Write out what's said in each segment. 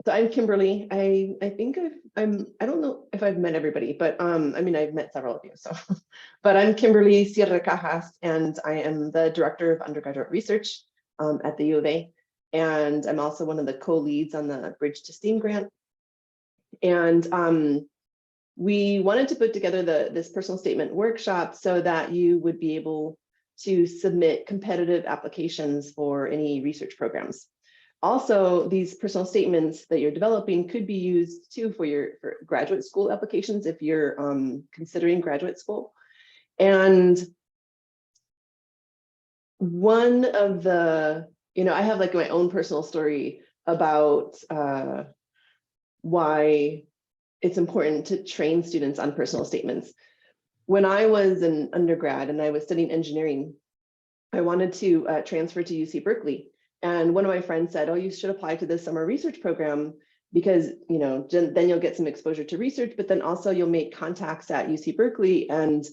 So I'm Kimberly. I think I don't know if I've met everybody, but I mean I've met several of you. So, but I'm Kimberly Sierra Cajas, and I am the director of undergraduate research at the U of A, and I'm also one of the co-leads on the Bridge to STEAM grant. And we wanted to put together this personal statement workshop so that you would be able to submit competitive applications for any research programs. Also, these personal statements that you're developing could be used too for graduate school applications if you're considering graduate school. And one of the, I have like my own personal story about why it's important to train students on personal statements. When I was an undergrad and I was studying engineering, I wanted to transfer to UC Berkeley. And one of my friends said, oh, you should apply to this summer research program because, then you'll get some exposure to research, but then also you'll make contacts at UC Berkeley, and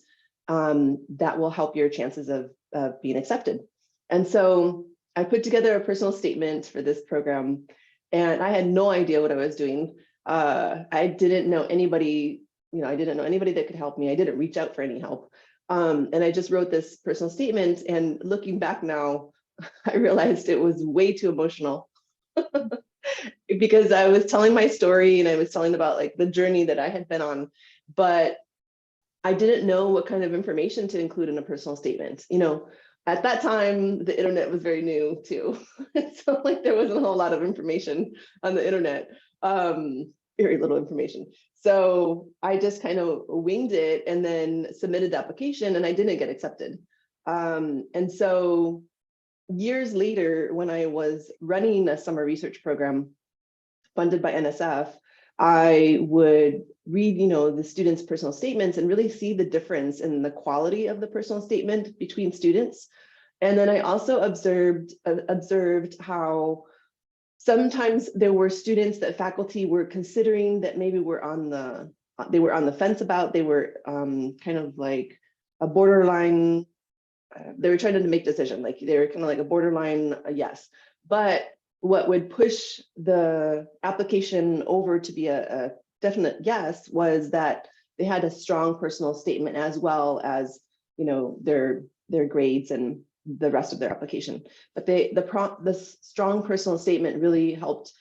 that will help your chances of being accepted. And so I put together a personal statement for this program, and I had no idea what I was doing. I didn't know anybody, I didn't know anybody that could help me. I didn't reach out for any help. And I just wrote this personal statement, and looking back now, I realized it was way too emotional because I was telling my story and I was telling about like the journey that I had been on, but I didn't know what kind of information to include in a personal statement. At that time, the internet was very new too. So like there wasn't a whole lot of information on the internet, very little information. So I just kind of winged it and then submitted the application, and I didn't get accepted. And so years later, when I was running a summer research program funded by NSF, I would read, the students' personal statements and really see the difference in the quality of the personal statement between students. And then I also observed how sometimes there were students that faculty were considering that maybe they were on the fence about. They were kind of like a borderline. They were trying to make decision, like they were kind of like a borderline yes. But what would push the application over to be a definite yes was that they had a strong personal statement as well as their grades and the rest of their application. But the strong personal statement really helped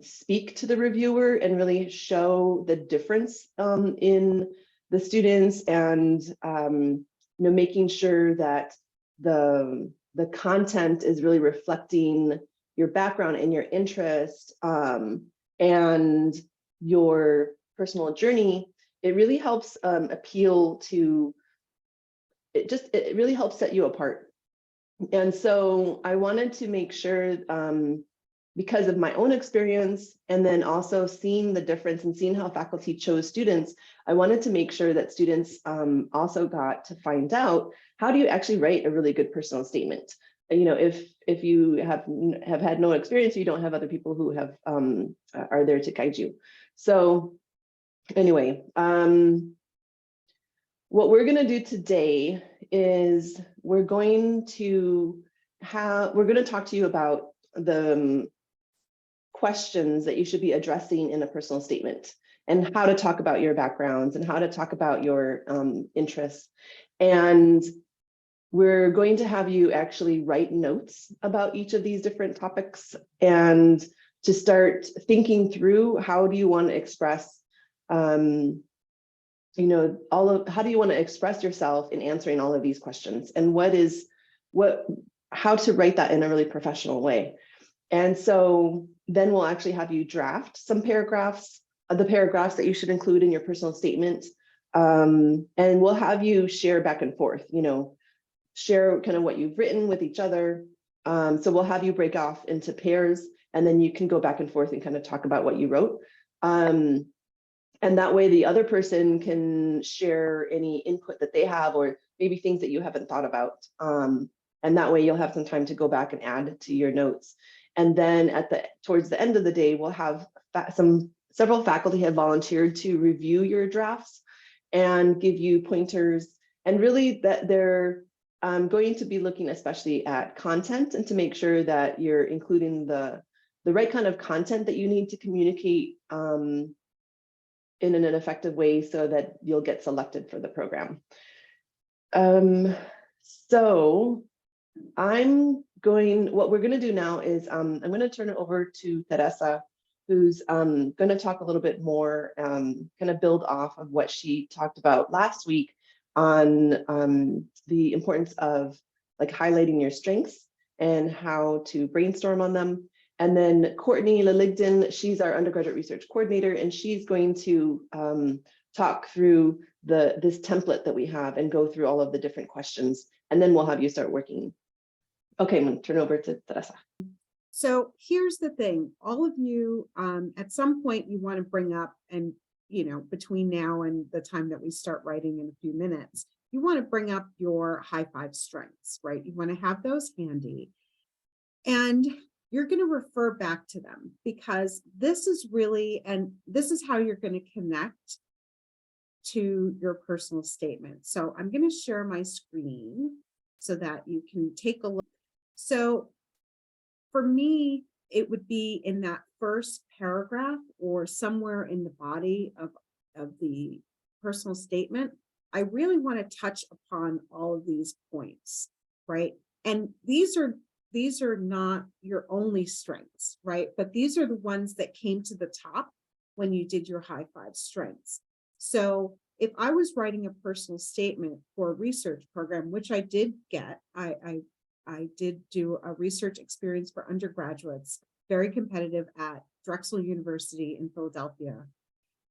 speak to the reviewer and really show the difference in the students, and making sure that the content is really reflecting your background and your interest and your personal journey. It really helps appeal to, it really helps set you apart. And so I wanted to make sure, because of my own experience, and then also seeing the difference and seeing how faculty chose students, I wanted to make sure that students also got to find out, how do you actually write a really good personal statement? If you have had no experience, you don't have other people who have are there to guide you. So anyway, what we're going to do today is we're going to talk to you about the questions that you should be addressing in a personal statement, and how to talk about your backgrounds and how to talk about your interests. And we're going to have you actually write notes about each of these different topics, and to start thinking through, how do you want to express how do you want to express yourself in answering all of these questions, and how to write that in a really professional way. And so then we'll actually have you draft some paragraphs, the paragraphs that you should include in your personal statement. And we'll have you share back and forth, share kind of what you've written with each other. So we'll have you break off into pairs, and then you can go back and forth and kind of talk about what you wrote. And that way the other person can share any input that they have, or maybe things that you haven't thought about. And that way you'll have some time to go back and add to your notes. And then towards the end of the day, we'll have several faculty have volunteered to review your drafts and give you pointers. And really that they're going to be looking especially at content, and to make sure that you're including the the right kind of content that you need to communicate in an effective way so that you'll get selected for the program. So what we're going to do now is I'm going to turn it over to Teresa, who's going to talk a little bit more, kind of build off of what she talked about last week on the importance of like highlighting your strengths and how to brainstorm on them. And then Courtney Leligdon, she's our undergraduate research coordinator, and she's going to talk through this template that we have and go through all of the different questions. And then we'll have you start working. Okay, I'm going to turn over to Teresa. So here's the thing, all of you, at some point you want to bring up, and between now and the time that we start writing in a few minutes, you want to bring up your high five strengths, right? You want to have those handy. And you're going to refer back to them, because this is really, and this is how you're going to connect to your personal statement. So I'm going to share my screen so that you can take a look. So for me, it would be in that first paragraph or somewhere in the body of the personal statement. I really want to touch upon all of these points, right? And these are not your only strengths, right? But these are the ones that came to the top when you did your high five strengths. So if I was writing a personal statement for a research program, which I did get, I did do a research experience for undergraduates, very competitive at Drexel University in Philadelphia.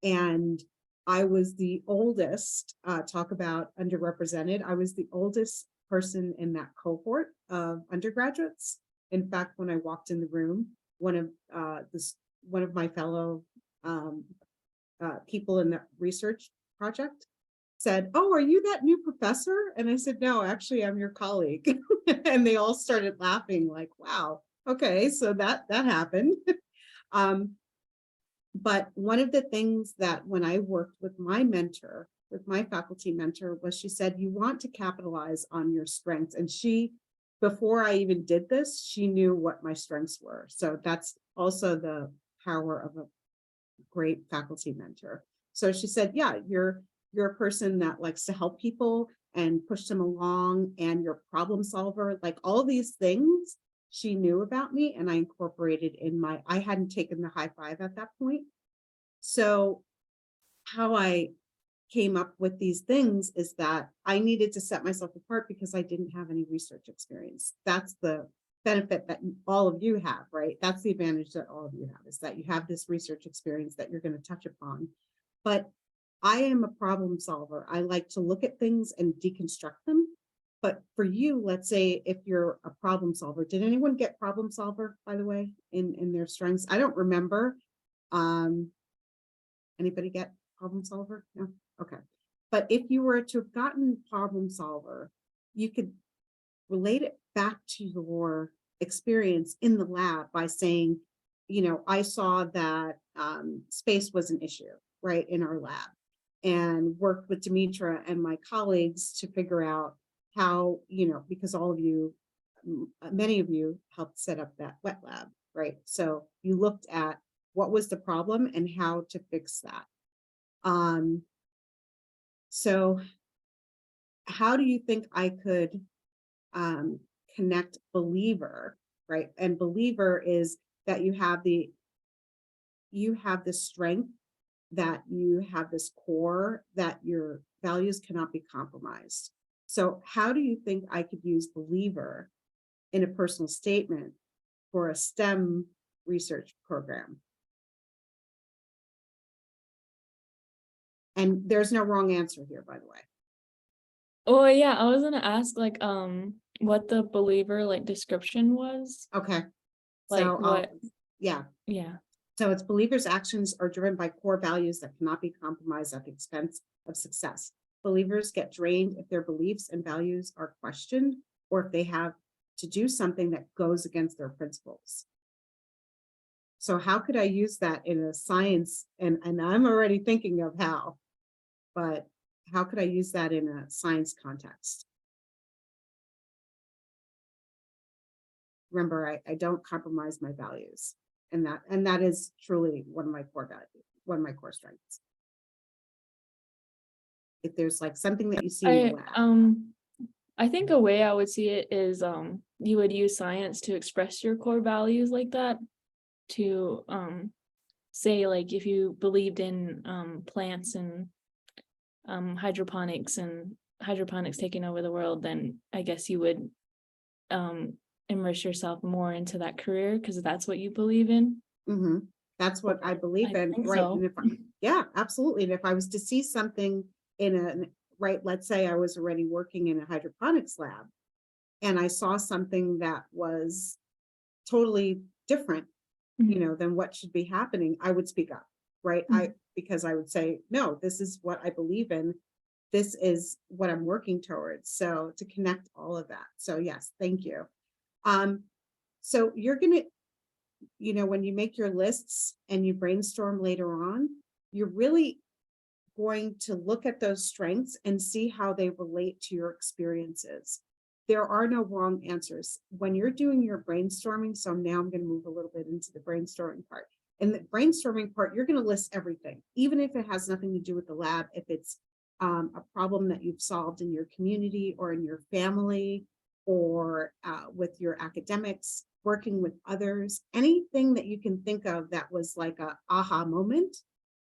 And I was the oldest, talk about underrepresented, I was the oldest person in that cohort of undergraduates. In fact, when I walked in the room, one of my fellow people in the research project said, "Oh, are you that new professor?" And I said, "No, actually, I'm your colleague." And they all started laughing, like, "Wow, okay, so that happened." But one of the things that when I worked with my mentor, with my faculty mentor, was she said, you want to capitalize on your strengths. And she, before I even did this, she knew what my strengths were. So that's also the power of a great faculty mentor. So she said, yeah, you're a person that likes to help people and push them along, and you're a problem solver, like all these things she knew about me, and I incorporated in I hadn't taken the high five at that point. So how I came up with these things is that I needed to set myself apart because I didn't have any research experience. That's the benefit that all of you have, right? That's the advantage that all of you have, is that you have this research experience that you're going to touch upon. But I am a problem solver. I like to look at things and deconstruct them. But for you, let's say if you're a problem solver, did anyone get problem solver, by the way, in their strengths? I don't remember. Anybody get problem solver? No? Okay. But if you were to have gotten problem solver, you could relate it back to your experience in the lab by saying, I saw that space was an issue, right, in our lab, and worked with Demetra and my colleagues to figure out how, because all of you, many of you helped set up that wet lab, right? So you looked at what was the problem and how to fix that. So how do you think I could connect believer, right? And believer is that you have the strength, that you have this core, that your values cannot be compromised. So how do you think I could use believer in a personal statement for a STEM research program? And there's no wrong answer here, by the way. Oh yeah, I was gonna ask like what the believer like description was. Okay. Like so what? Yeah. So its believers' actions are driven by core values that cannot be compromised at the expense of success. Believers get drained if their beliefs and values are questioned, or if they have to do something that goes against their principles. So how could I use that in a science, and I'm already thinking of how, but how could I use that in a science context? Remember, I don't compromise my values. And that is truly one of my core values, one of my core strengths. If there's like something that you see in the lab. I think a way I would see it is you would use science to express your core values like that, to say like if you believed in plants and hydroponics taking over the world, then I guess you would immerse yourself more into that career because that's what you believe in. That's what I believe in, think right? so. And yeah, absolutely. And if I was to see something right, let's say I was already working in a hydroponics lab and I saw something that was totally different, than what should be happening, I would speak up, right? Because I would say, no, this is what I believe in. This is what I'm working towards. So to connect all of that. So yes, thank you. So you're going to, when you make your lists and you brainstorm later on, you're really going to look at those strengths and see how they relate to your experiences. There are no wrong answers. When you're doing your brainstorming, so now I'm going to move a little bit into the brainstorming part. In the brainstorming part, you're going to list everything, even if it has nothing to do with the lab, if it's a problem that you've solved in your community or in your family or with your academics, working with others, anything that you can think of that was like a aha moment.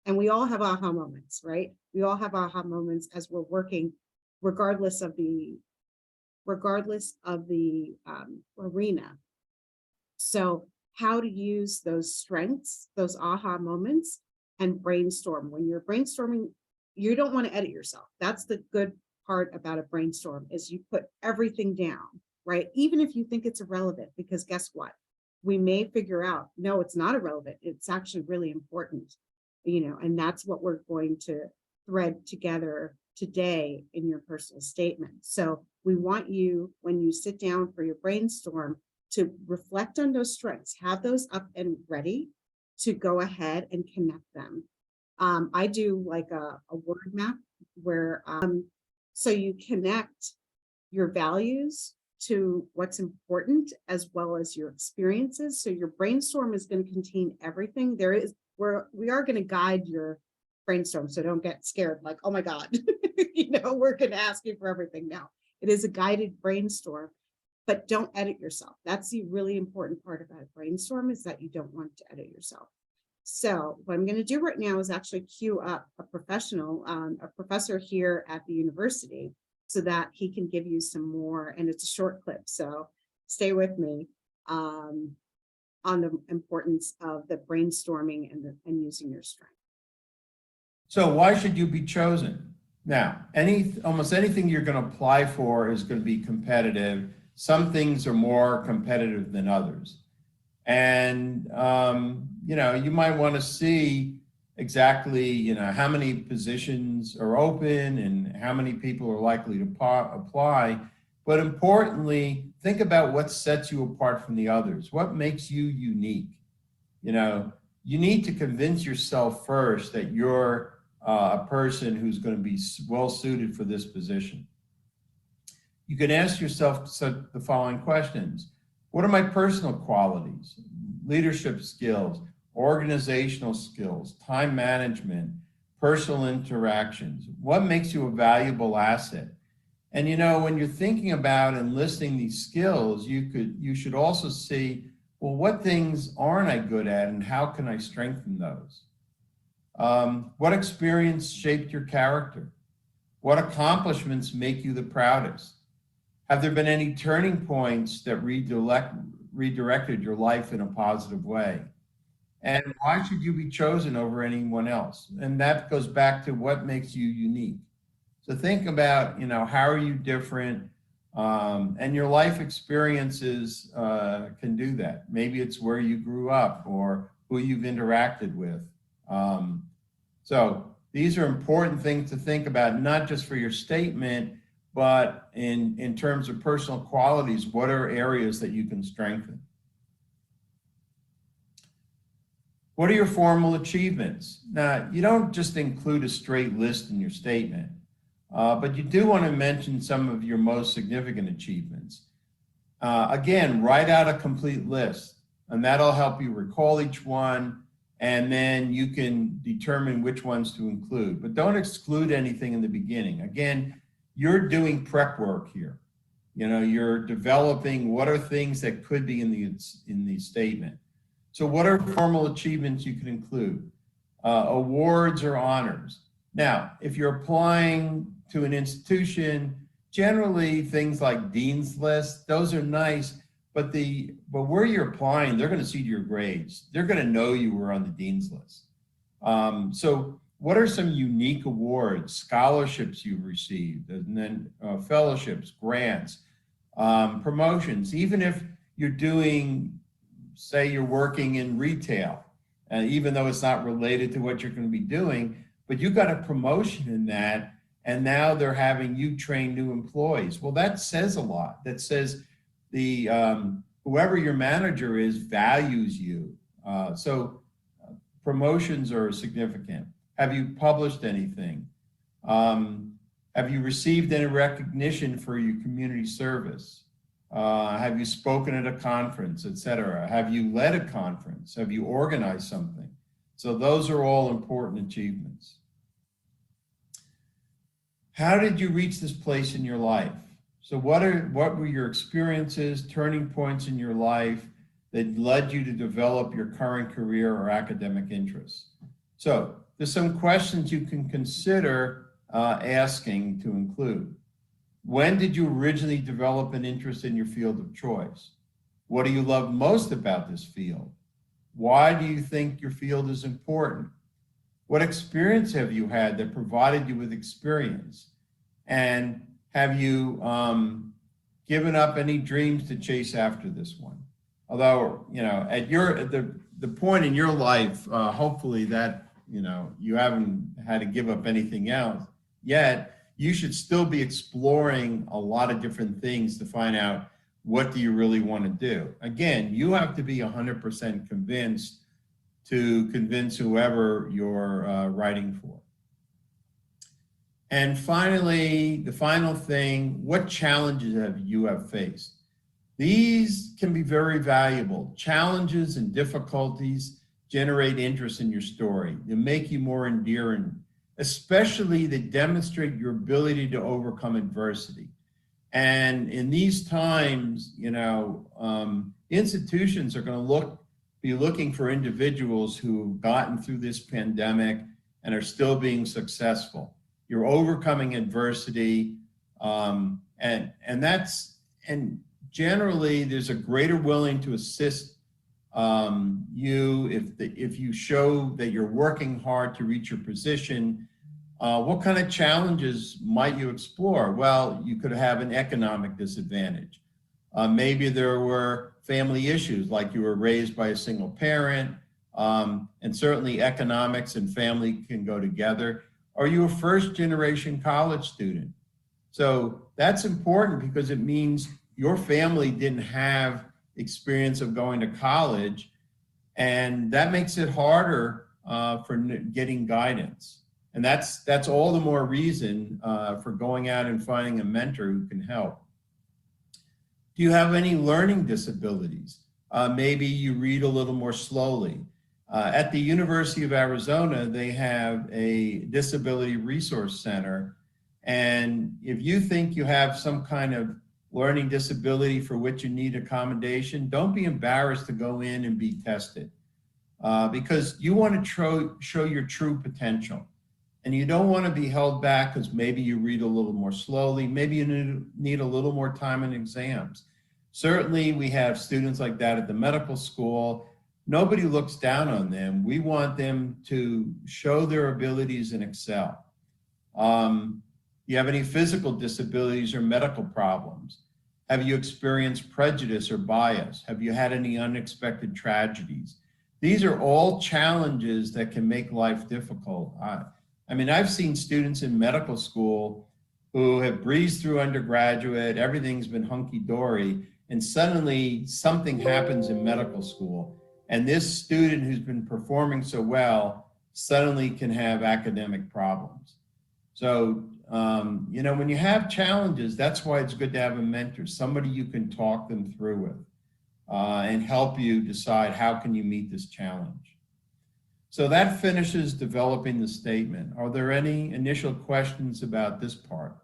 And we all have aha moments, right? We all have aha moments as we're working, regardless of the arena. So how to use those strengths, those aha moments, and brainstorm. When you're brainstorming, you don't want to edit yourself. That's the good part about a brainstorm, is you put everything down, right? Even if you think it's irrelevant, because guess what? We may figure out, no, it's not irrelevant. It's actually really important, and that's what we're going to thread together today in your personal statement. So we want you, when you sit down for your brainstorm, to reflect on those strengths, have those up and ready to go ahead and connect them. I do like a word map where, so you connect your values to what's important as well as your experiences. So your brainstorm is going to contain everything. We are going to guide your brainstorm. So don't get scared like, oh my God, we're going to ask you for everything now. It is a guided brainstorm, but don't edit yourself. That's the really important part about a brainstorm, is that you don't want to edit yourself. So what I'm going to do right now is actually queue up a professor here at the university, so that he can give you some more, and it's a short clip. So stay with me on the importance of the brainstorming and using your strength. So why should you be chosen? Now, almost anything you're going to apply for is going to be competitive. Some things are more competitive than others. And, you might want to see exactly, how many positions are open and how many people are likely to apply. But importantly, think about what sets you apart from the others. What makes you unique? You need to convince yourself first that you're a person who's going to be well suited for this position. You can ask yourself the following questions. What are my personal qualities, leadership skills, organizational skills, time management, personal interactions? What makes you a valuable asset? And when you're thinking about enlisting these skills, you should also see, well, what things aren't I good at and how can I strengthen those? What experience shaped your character? What accomplishments make you the proudest? Have there been any turning points that redirected your life in a positive way? And why should you be chosen over anyone else? And that goes back to what makes you unique. So think about, how are you different? And your life experiences can do that. Maybe it's where you grew up or who you've interacted with. So these are important things to think about, not just for your statement, but in terms of personal qualities. What are areas that you can strengthen? What are your formal achievements? Now, you don't just include a straight list in your statement, but you do want to mention some of your most significant achievements. Again, write out a complete list. and that'll help you recall each one, and then you can determine which ones to include. But don't exclude anything in the beginning. Again, you're doing prep work here. You know, you're developing what are things that could be in the statement. So what are formal achievements you can include? Awards or honors. Now, if you're applying to an institution, generally things like Dean's List, those are nice, but where you're applying, they're going to see your grades. They're going to know you were on the Dean's List. So what are some unique awards, scholarships you've received, and then fellowships, grants, promotions? Even if you're doing, say you're working in retail, even though it's not related to what you're going to be doing, but you got a promotion in that, and now they're having you train new employees. Well, that says a lot. That says whoever your manager is values you. So promotions are significant. Have you published anything? Have you received any recognition for your community service? Have you spoken at a conference, etc.? Have you led a conference? Have you organized something? So those are all important achievements. How did you reach this place in your life? So what were your experiences, turning points in your life that led you to develop your current career or academic interests? So there's some questions you can consider asking to include. When did you originally develop an interest in your field of choice? What do you love most about this field? Why do you think your field is important? What experience have you had that provided you with experience? And have you given up any dreams to chase after this one? Although, you know, at the point in your life, hopefully that, you know, you haven't had to give up anything else yet, you should still be exploring a lot of different things to find out what do you really want to do. Again, you have to be 100% convinced to convince whoever you're writing for. And finally, the final thing, what challenges have you faced? These can be very valuable. Challenges and difficulties generate interest in your story. They make you more endearing, especially they demonstrate your ability to overcome adversity. And in these times, you know, institutions are going to be looking for individuals who've gotten through this pandemic and are still being successful. You're overcoming adversity, and generally there's a greater willing to assist you if you show that you're working hard to reach your position. What kind of challenges might you explore? Well, you could have an economic disadvantage. Maybe there were family issues, like you were raised by a single parent, and certainly economics and family can go together. Are you a first-generation college student? So that's important because it means your family didn't have experience of going to college, and that makes it harder for getting guidance. And that's all the more reason for going out and finding a mentor who can help. Do you have any learning disabilities? Maybe you read a little more slowly. At the University of Arizona, they have a disability resource center. And if you think you have some kind of learning disability for which you need accommodation, don't be embarrassed to go in and be tested because you want to show your true potential. And you don't want to be held back because maybe you read a little more slowly, maybe you need a little more time in exams. Certainly we have students like that at the medical school. Nobody looks down on them. We want them to show their abilities and excel. You have any physical disabilities or medical problems? Have you experienced prejudice or bias? Have you had any unexpected tragedies? These are all challenges that can make life difficult. I mean, I've seen students in medical school who have breezed through undergraduate, everything's been hunky-dory, and suddenly something happens in medical school. And this student who's been performing so well suddenly can have academic problems. So, you know, when you have challenges, that's why it's good to have a mentor, somebody you can talk them through with. and help you decide how can you meet this challenge. So that finishes developing the statement. Are there any initial questions about this part?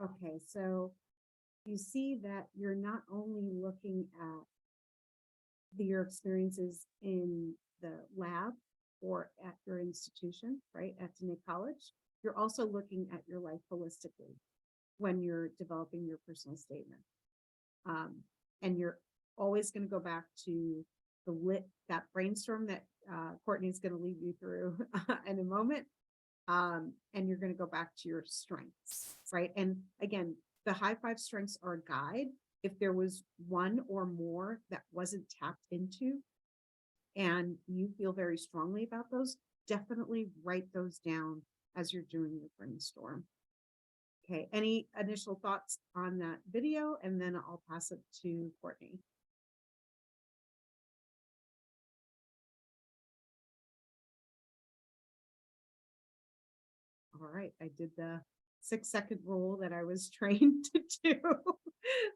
Okay, so you see that you're not only looking at your experiences in the lab or at your institution, right, at Diné College, you're also looking at your life holistically when you're developing your personal statement. And you're always going to go back to that brainstorm that Courtney's going to lead you through in a moment. And you're going to go back to your strengths, right? And again, the high five strengths are a guide. If there was one or more that wasn't tapped into and you feel very strongly about those, definitely write those down as you're doing your brainstorm. Okay, any initial thoughts on that video? And then I'll pass it to Courtney. All right, I did the 6-second rule that I was trained to do.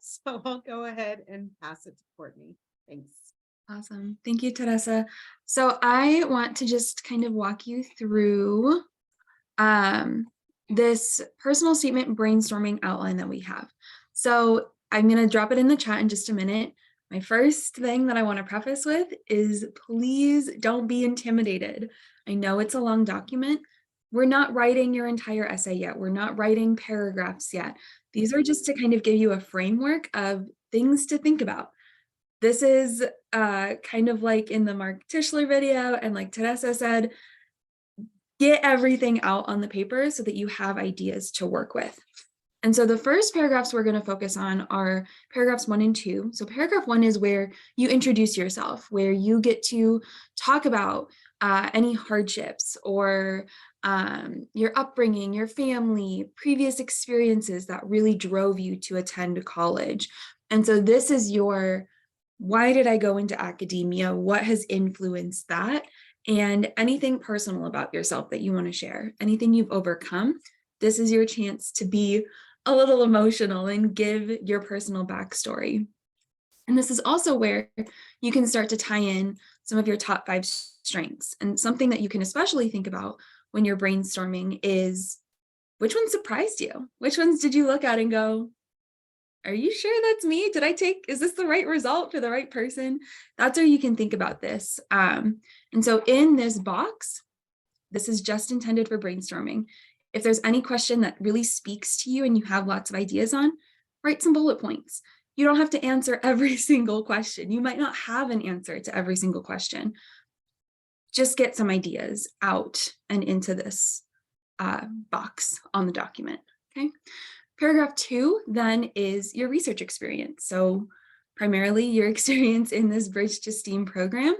So I'll go ahead and pass it to Courtney. Thanks. Awesome. Thank you, Teresa. So I want to just kind of walk you through this personal statement brainstorming outline that we have. So I'm going to drop it in the chat in just a minute. My first thing that I want to preface with is please don't be intimidated. I know it's a long document. We're not writing your entire essay yet. We're not writing paragraphs yet. These are just to kind of give you a framework of things to think about. This is kind of like in the Mark Tischler video, and like Teresa said, get everything out on the paper so that you have ideas to work with. And so the first paragraphs we're going to focus on are paragraphs 1 and 2. So paragraph 1 is where you introduce yourself, where you get to talk about any hardships or your upbringing, your family, previous experiences that really drove you to attend college. And so this is your, why did I go into academia? What has influenced that? And anything personal about yourself that you want to share, anything you've overcome. This is your chance to be a little emotional and give your personal backstory. And this is also where you can start to tie in some of your top 5 strengths. And something that you can especially think about when you're brainstorming is, which one surprised you? Which ones did you look at and go, are you sure that's me? Is this the right result for the right person? That's where you can think about this. And so in this box, this is just intended for brainstorming. If there's any question that really speaks to you and you have lots of ideas on, write some bullet points. You don't have to answer every single question. You might not have an answer to every single question. Just get some ideas out and into this box on the document, okay? Paragraph 2 then is your research experience. So primarily your experience in this Bridge to STEAM program.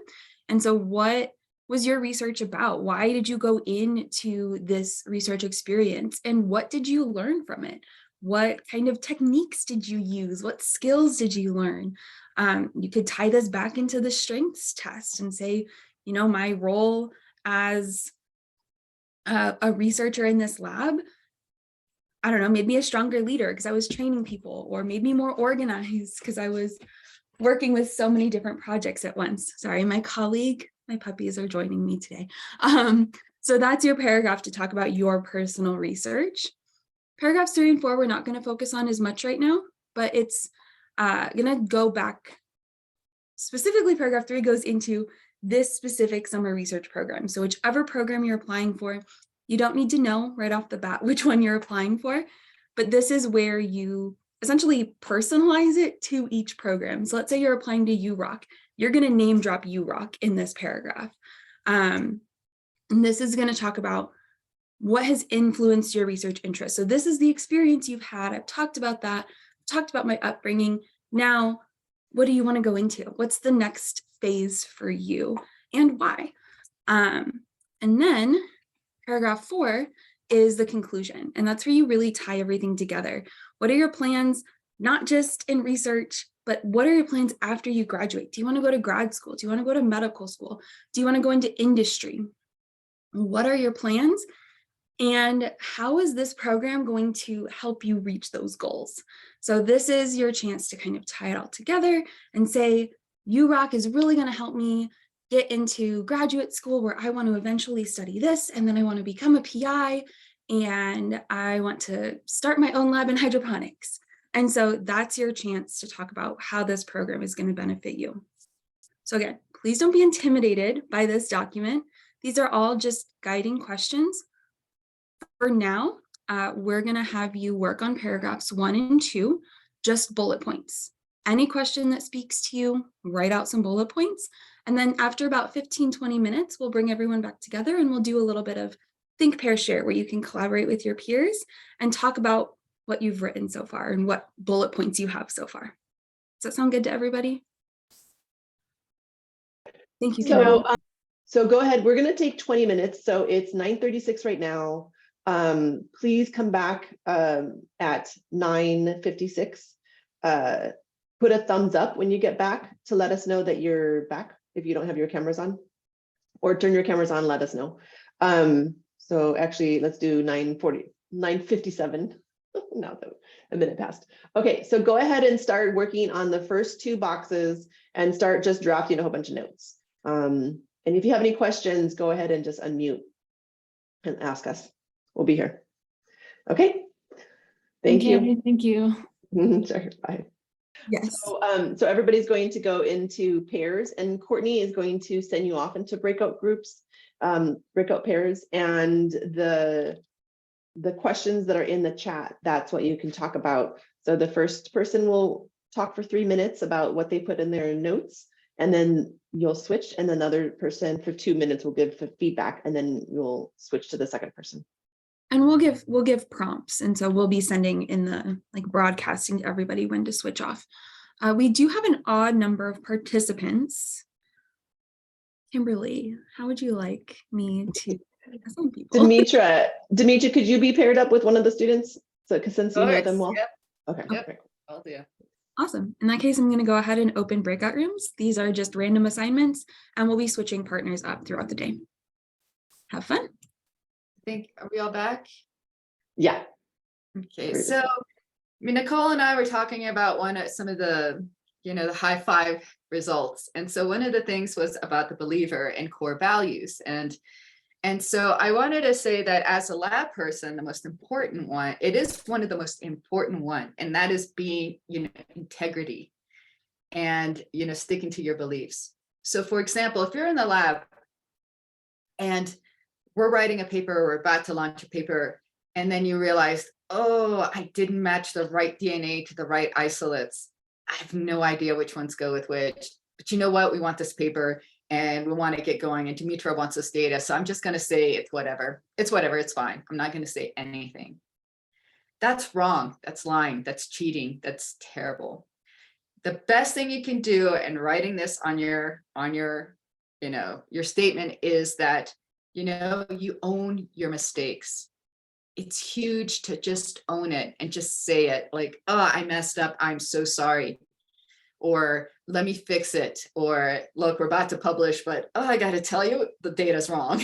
And so what was your research about? Why did you go into this research experience? And what did you learn from it? What kind of techniques did you use? What skills did you learn? You could tie this back into the strengths test and say, you know, my role as a researcher in this lab, I don't know, made me a stronger leader because I was training people, or made me more organized because I was working with so many different projects at once. Sorry, my puppies are joining me today. So that's your paragraph to talk about your personal research. Paragraphs 3 and 4, we're not going to focus on as much right now, but it's going to go back. Specifically, paragraph 3 goes into this specific summer research program. So whichever program you're applying for, you don't need to know right off the bat which one you're applying for, but this is where you essentially personalize it to each program. So let's say you're applying to UROC, you're going to name drop UROC in this paragraph. And this is going to talk about what has influenced your research interest. So this is the experience you've had. I've talked about that, talked about my upbringing. Now, what do you want to go into? What's the next phase for you and why? And then paragraph 4 is the conclusion. And that's where you really tie everything together. What are your plans, not just in research, but what are your plans after you graduate? Do you want to go to grad school? Do you want to go to medical school? Do you want to go into industry? What are your plans? And how is this program going to help you reach those goals? So this is your chance to kind of tie it all together and say, UROC is really going to help me get into graduate school where I want to eventually study this, and then I want to become a PI, and I want to start my own lab in hydroponics. And so that's your chance to talk about how this program is going to benefit you. So again, please don't be intimidated by this document. These are all just guiding questions. For now, we're going to have you work on paragraphs 1 and 2, just bullet points. Any question that speaks to you, write out some bullet points. And then after about 15-20 minutes, we'll bring everyone back together and we'll do a little bit of think, pair, share, where you can collaborate with your peers and talk about what you've written so far and what bullet points you have so far. Does that sound good to everybody? Thank you, Carol. So go ahead. We're going to take 20 minutes. So it's 9:36 right now. Please come back at 9:56. Put a thumbs up when you get back to let us know that you're back if you don't have your cameras on, or turn your cameras on, let us know. So actually, let's do 9:57. Now that a minute passed. Okay, so go ahead and start working on the first 2 boxes and start just drafting a whole bunch of notes. And if you have any questions, go ahead and just unmute and ask us. We'll be here. Okay. Thank you. Thank you. Sorry, bye. Yes. So everybody's going to go into pairs, and Courtney is going to send you off into breakout groups, breakout pairs, and the questions that are in the chat, that's what you can talk about. So the first person will talk for 3 minutes about what they put in their notes, and then you'll switch, and then the other person for 2 minutes will give feedback, and then you'll switch to the second person. And we'll give prompts, and so we'll be sending in the broadcasting to everybody when to switch off. We do have an odd number of participants. Kimberly, how would you like me to assign people? Demetra, could you be paired up with one of the students? So, since you know them well. Yep. Okay. Yep. Great. I'll do. Awesome. In that case, I'm going to go ahead and open breakout rooms. These are just random assignments, and we'll be switching partners up throughout the day. Have fun. Are we all back? Yeah. Okay, so Nicole and I were talking about some of the, the high 5 results. And so one of the things was about the believer and core values. And so I wanted to say that as a lab person, the most important one, it is one of the most important one, and that is being, integrity and, sticking to your beliefs. So for example, if you're in the lab and we're writing a paper, we're about to launch a paper, and then you realize, oh, I didn't match the right DNA to the right isolates. I have no idea which ones go with which, but you know what? We want this paper and we want to get going, and Demetra wants this data. So I'm just going to say it's whatever. It's whatever. It's fine. I'm not going to say anything. That's wrong. That's lying. That's cheating. That's terrible. The best thing you can do in writing this on your your statement is that you own your mistakes. It's huge to just own it and just say it, like, oh, I messed up, I'm so sorry. Or let me fix it. Or look, we're about to publish, but oh, I got to tell you, the data's wrong.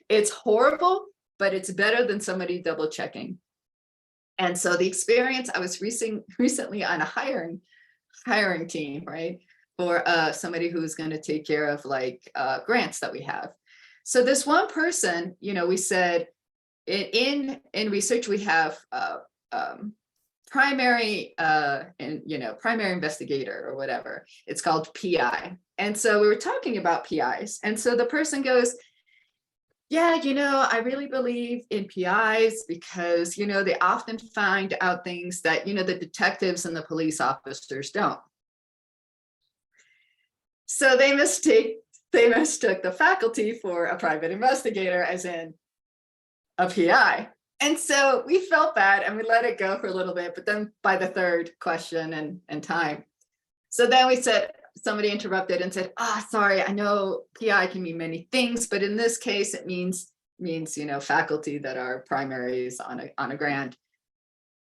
It's horrible, but it's better than somebody double checking. And so the experience, I was recently on a hiring team, right? For somebody who's going to take care of grants that we have. So this one person, we said in research, we have primary primary investigator or whatever. It's called PI. And so we were talking about PIs. And so the person goes, yeah, I really believe in PIs because, they often find out things that, the detectives and the police officers don't. So they mistook the faculty for a private investigator, as in a PI. And so we felt bad and we let it go for a little bit, but then by the third question and time. So then we said, somebody interrupted and said, sorry, I know PI can mean many things, but in this case, it means faculty that are primaries on a grant.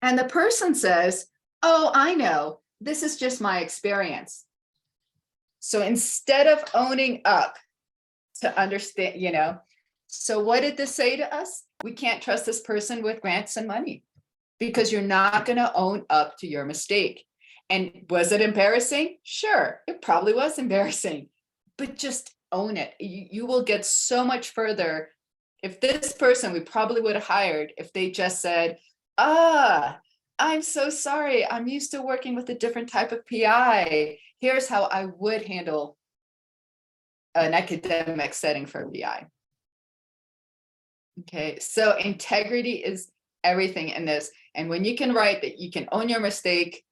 And the person says, oh, I know, this is just my experience. So instead of owning up to understand, So what did this say to us? We can't trust this person with grants and money because you're not going to own up to your mistake. And was it embarrassing? Sure, it probably was embarrassing, but just own it. You will get so much further. If this person we probably would have hired, if they just said, I'm so sorry, I'm used to working with a different type of PI. Here's how I would handle an academic setting for a PI. Okay, so integrity is everything in this. And when you can write that you can own your mistake,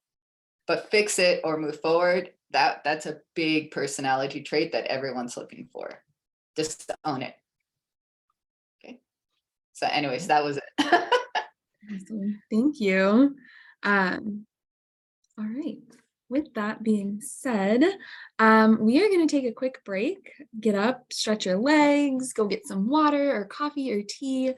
but fix it or move forward, that's a big personality trait that everyone's looking for. Just own it. Okay. So anyways, that was it. Awesome. Thank you. All right. With that being said, we are going to take a quick break, get up, stretch your legs, go get some water or coffee or tea,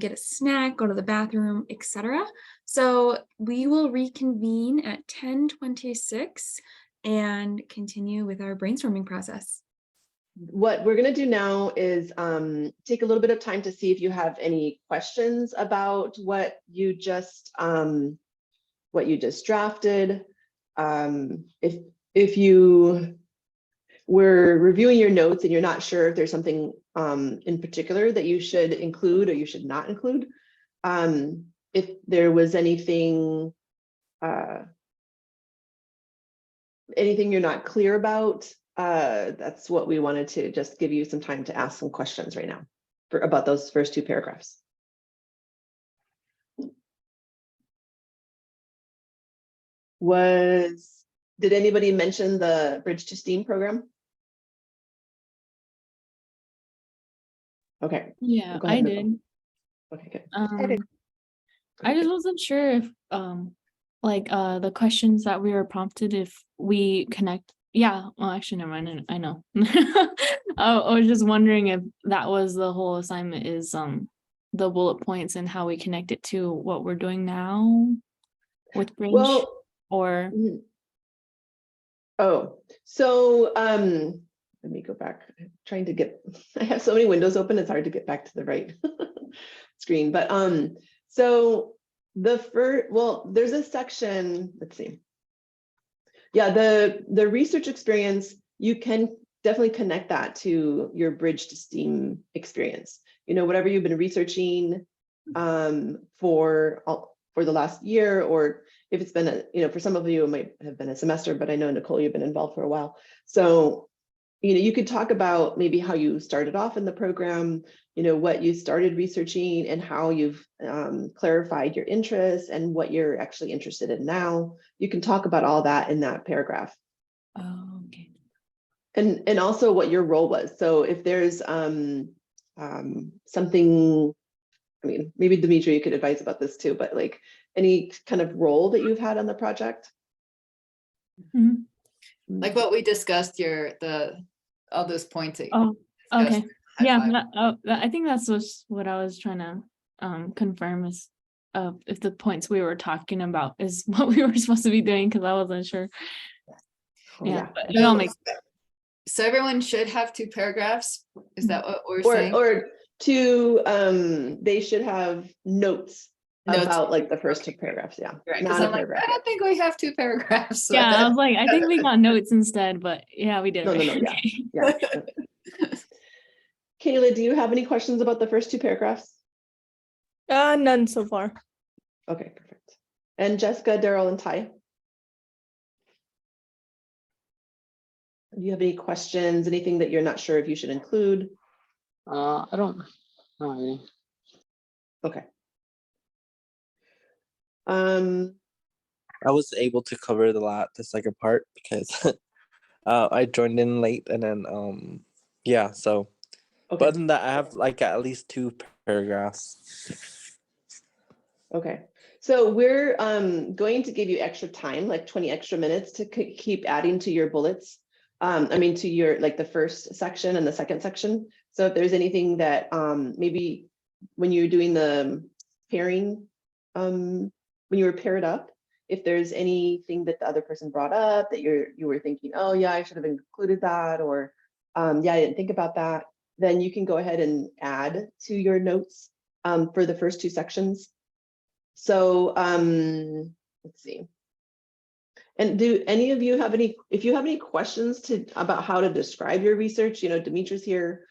get a snack, go to the bathroom, etc. So we will reconvene at 10:26 and continue with our brainstorming process. What we're gonna do now is take a little bit of time to see if you have any questions about what you just drafted. If you were reviewing your notes and you're not sure if there's something in particular that you should include or you should not include, if there was anything you're not clear about, that's what we wanted to just give you some time to ask some questions right now about those first two paragraphs. Did anybody mention the Bridge to STEAM program? Okay. Yeah, Go ahead, I Nicole. did. Okay, good. I just wasn't sure if the questions that we were prompted, if we connect. Yeah, well, actually, never mind. I know. I was just wondering if that was the whole assignment, is the bullet points and how we connect it to what we're doing now with Bridge, Well, or so let me go back. I'm trying to get, I have so many windows open, it's hard to get back to the right screen. But so there's a section, let's see. Yeah, the research experience, you can definitely connect that to your Bridge to STEAM experience. You know, whatever you've been researching for the last year, or if it's been for some of you, it might have been a semester, but I know, Nicole, you've been involved for a while. So, you could talk about maybe how you started off in the program, what you started researching and how you've clarified your interests and what you're actually interested in now. You can talk about all that in that paragraph. oh, okay. And also what your role was. So if there's something, I mean, maybe Dimitri, you could advise about this too, but like any kind of role that you've had on the project. Mhm. Like what we discussed all those points. That Oh, you discussed okay. in high Yeah, five. I think that's just what I was trying to confirm, is if the points we were talking about is what we were supposed to be doing, because I wasn't sure. Oh, Yeah, yeah. but it all makes So everyone should have 2 paragraphs. Is that what we're Or saying? they should have notes Notes. about like the first two paragraphs. Yeah. Right, 'cause Not a I'm like, paragraph. I don't think we have 2 paragraphs. Yeah, I was like, I think we got notes instead, but yeah, we did. No, right. yeah. Okay. Yeah. Kayla, do you have any questions about the first two paragraphs? None so far. Okay, perfect. And Jessica, Daryl, and Ty? Do you have any questions, anything that you're not sure if you should include? I don't know any. Okay. I was able to cover the second part because I joined in late, and then yeah, so but Okay. other than that, I have like at least 2 paragraphs. Okay. So we're going to give you extra time, like 20 extra minutes to keep adding to your bullets. To your the first section and the second section. So if there's anything that maybe when you're doing the pairing, when you were paired up, if there's anything that the other person brought up that you were thinking, oh yeah, I should have included that, or yeah, I didn't think about that, then you can go ahead and add to your notes for the first 2 sections. So let's see. And do any of you have any, if you have any questions about how to describe your research, Demetra's here.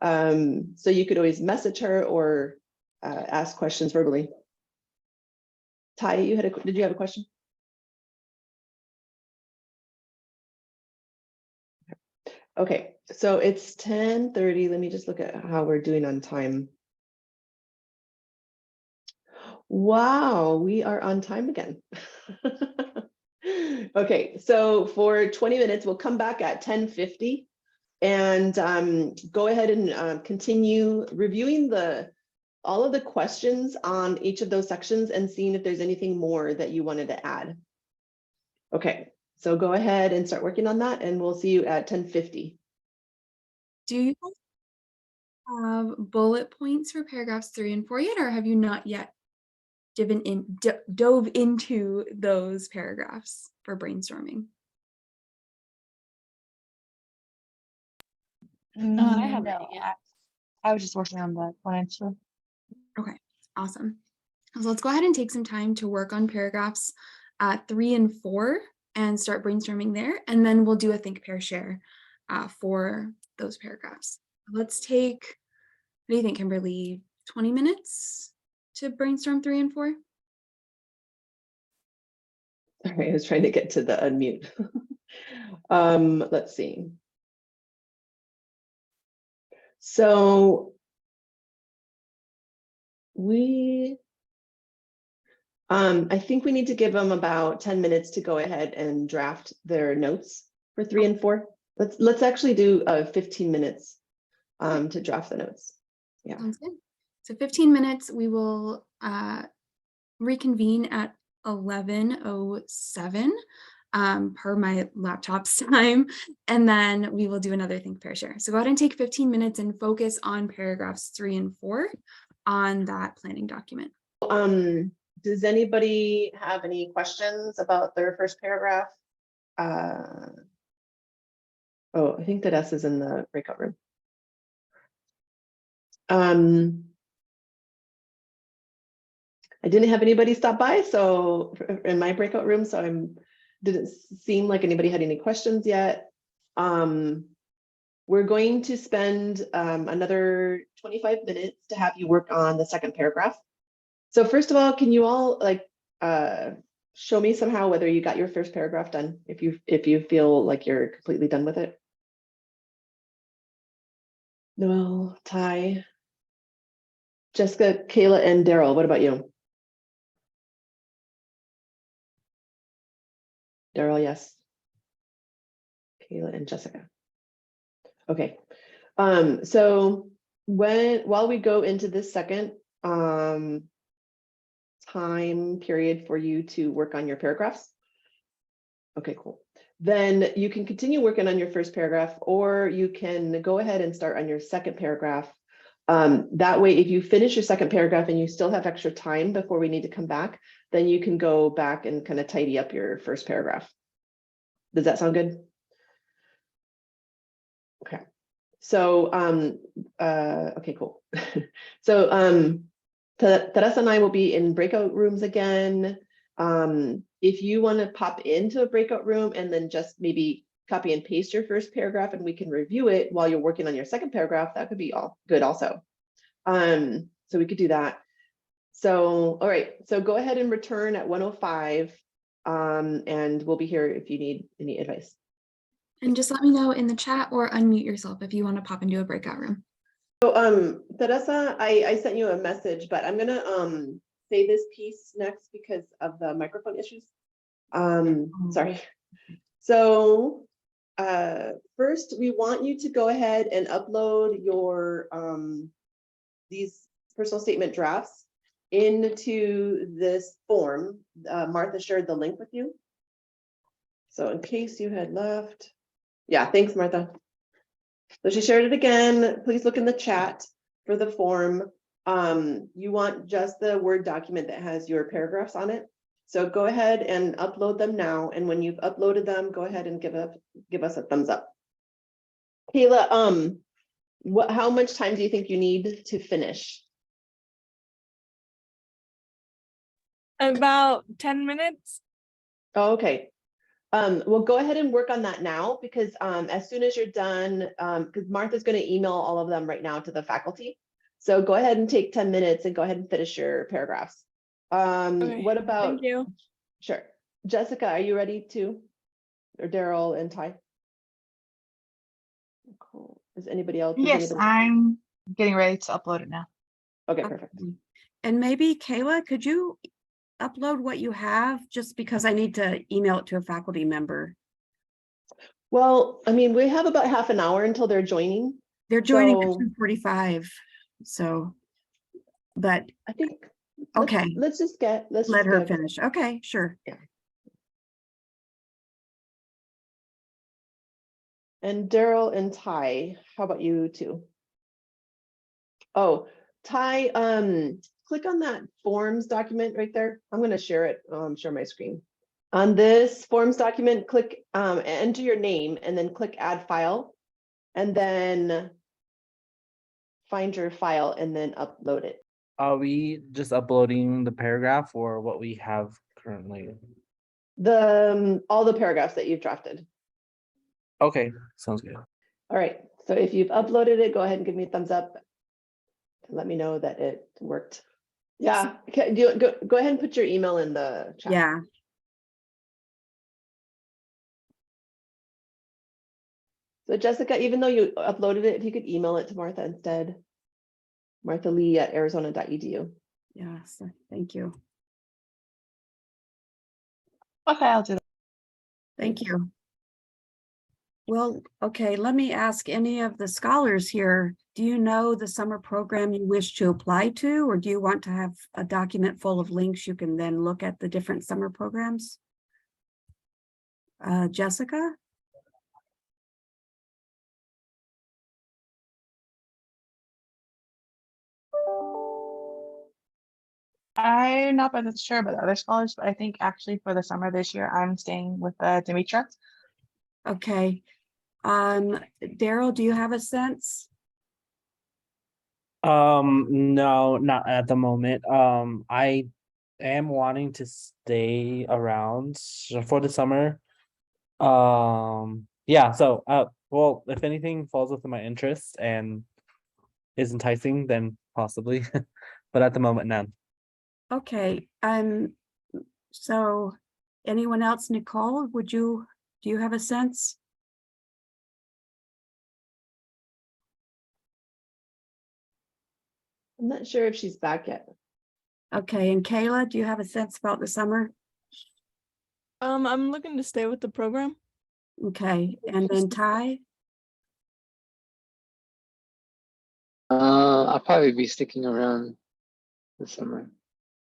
So you could always message her or ask questions verbally. Ty, did you have a question? Okay, so it's 10:30. Let me just look at how we're doing on time. Wow, we are on time again. Okay, so for 20 minutes, we'll come back at 10:50 and go ahead and continue reviewing all of the questions on each of those sections and seeing if there's anything more that you wanted to add. Okay, so go ahead and start working on that and we'll see you at 10:50. Do you guys have bullet points for paragraphs 3 and 4 yet, or have you not yet dove into those paragraphs for brainstorming? I haven't No, yet. I was just working on the one and two. Okay, awesome. So let's go ahead and take some time to work on paragraphs 3 and 4 and start brainstorming there. And then we'll do a think, pair, share for those paragraphs. Let's take, what do you think, Kimberly, 20 minutes to brainstorm 3 and 4? Sorry, I was trying to get to the unmute. Let's see. So I think we need to give them about 10 minutes to go ahead and draft their notes for 3 and 4. Let's actually do 15 minutes to draft the notes. Yeah. Sounds good. So 15 minutes, we will reconvene at 11:07 per my laptop's time, and then we will do another think, pair, share. So go ahead and take 15 minutes and focus on paragraphs 3 and 4 on that planning document. Does anybody have any questions about their first paragraph? Oh, I think that S is in the breakout room. I didn't have anybody stop by, so in my breakout room, so didn't seem like anybody had any questions yet. We're going to spend another 25 minutes to have you work on the second paragraph. So first of all, can you all show me somehow whether you got your first paragraph done, if you feel like you're completely done with it? Noel, Ty, Jessica, Kayla, and Daryl, what about you? Daryl, yes. Kayla and Jessica. Okay. So while we go into this second time period for you to work on your paragraphs. Okay, cool. Then you can continue working on your first paragraph, or you can go ahead and start on your second paragraph. That way, if you finish your second paragraph and you still have extra time before we need to come back, then you can go back and kind of tidy up your first paragraph. Does that sound good? Okay. So, okay, cool. So, Teresa and I will be in breakout rooms again. If you want to pop into a breakout room and then just maybe copy and paste your first paragraph and we can review it while you're working on your second paragraph, that could be all good also. So we could do that. So, all right, so go ahead and return at 1:05 and we'll be here if you need any advice. And just let me know in the chat or unmute yourself if you want to pop into a breakout room. So, Teresa, I sent you a message, but I'm gonna say this piece next because of the microphone issues. Sorry. So, first, we want you to go ahead and upload your these personal statement drafts into this form. Martha shared the link with you. So in case you had left. Yeah, thanks, Martha. So she shared it again. Please look in the chat for the form. You want just the Word document that has your paragraphs on it. So go ahead and upload them now. And when you've uploaded them, go ahead and give us a thumbs up. Kayla, how much time do you think you need to finish? About 10 minutes. Oh, okay. Well, go ahead and work on that now because as soon as you're done, because Martha's going to email all of them right now to the faculty. So go ahead and take 10 minutes and go ahead and finish your paragraphs. Okay, What about, Thank you. sure. Jessica, are you ready to? Or Daryl and Ty? Cool. Is anybody else? Does Yes, anybody- I'm getting ready to upload it now. Okay, perfect. And maybe Kayla, could you upload what you have, just because I need to email it to a faculty member? Well, I mean, we have about half an hour until they're joining. They're joining at So- 2:45, so, but I think. Okay. Let's just get, let's let just her get- finish. Okay, sure. And Daryl and Ty, how about you two? Oh, Ty, click on that forms document right there. I'm gonna share it, share my screen. On this forms document, click, enter your name and then click add file. And then find your file and then upload it. Are we just uploading the paragraph or what we have currently? All the paragraphs that you've drafted. Okay, sounds good. All right, so if you've uploaded it, go ahead and give me a thumbs up. And let me know that it worked. Yeah, okay, go ahead and put your email in the chat. Yeah, So Jessica, even though you uploaded it, if you could email it to Martha instead. Martha Lee at arizona.edu. yes, thank you. Okay, I'll do that. Thank you. Well, okay, let me ask any of the scholars here, do you know the summer program you wish to apply to, or do you want to have a document full of links you can then look at the different summer programs? Jessica? I'm not that sure about the other scholars, but I think actually for the summer this year, I'm staying with Demetra. Okay. Daryl, do you have a sense? No, not at the moment. I am wanting to stay around for the summer. Yeah, so well, if anything falls within my interest and is enticing, then possibly. But at the moment, none. Okay, so anyone else, Nicole, do you have a sense? I'm not sure if she's back yet. Okay, and Kayla, do you have a sense about the summer? I'm looking to stay with the program. Okay, and then Ty? I'll probably be sticking around this summer.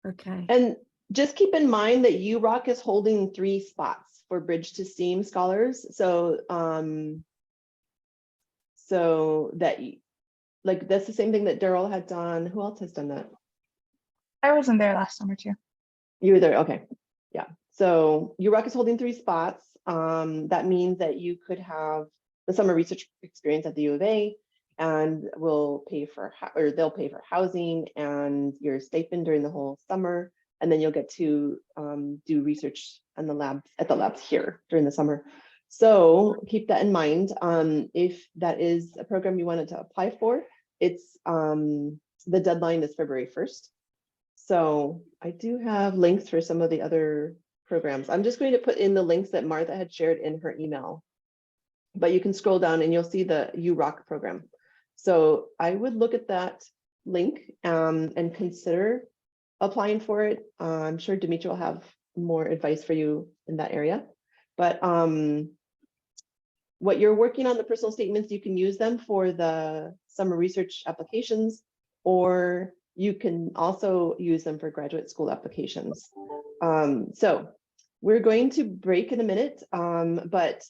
Okay, And just keep in mind that URock is holding 3 spots for Bridge to STEAM scholars. So, so that, like, that's the same thing that Daryl had done. Who else has done that? I wasn't there last summer too. You were there, okay. Yeah, so URock is holding 3 spots. That means that you could have the summer research experience at the U of A and will pay for, or they'll pay for housing and your stipend during the whole summer. And then you'll get to do research in the labs, at the labs here during the summer. So keep that in mind. If that is a program you wanted to apply for, it's the deadline is February 1st. So I do have links for some of the other programs. I'm just going to put in the links that Martha had shared in her email, but you can scroll down and you'll see the URock program. So I would look at that link and consider applying for it. I'm sure Demetra will have more advice for you in that area, but what you're working on, the personal statements, you can use them for the summer research applications, or you can also use them for graduate school applications. So we're going to break in a minute, but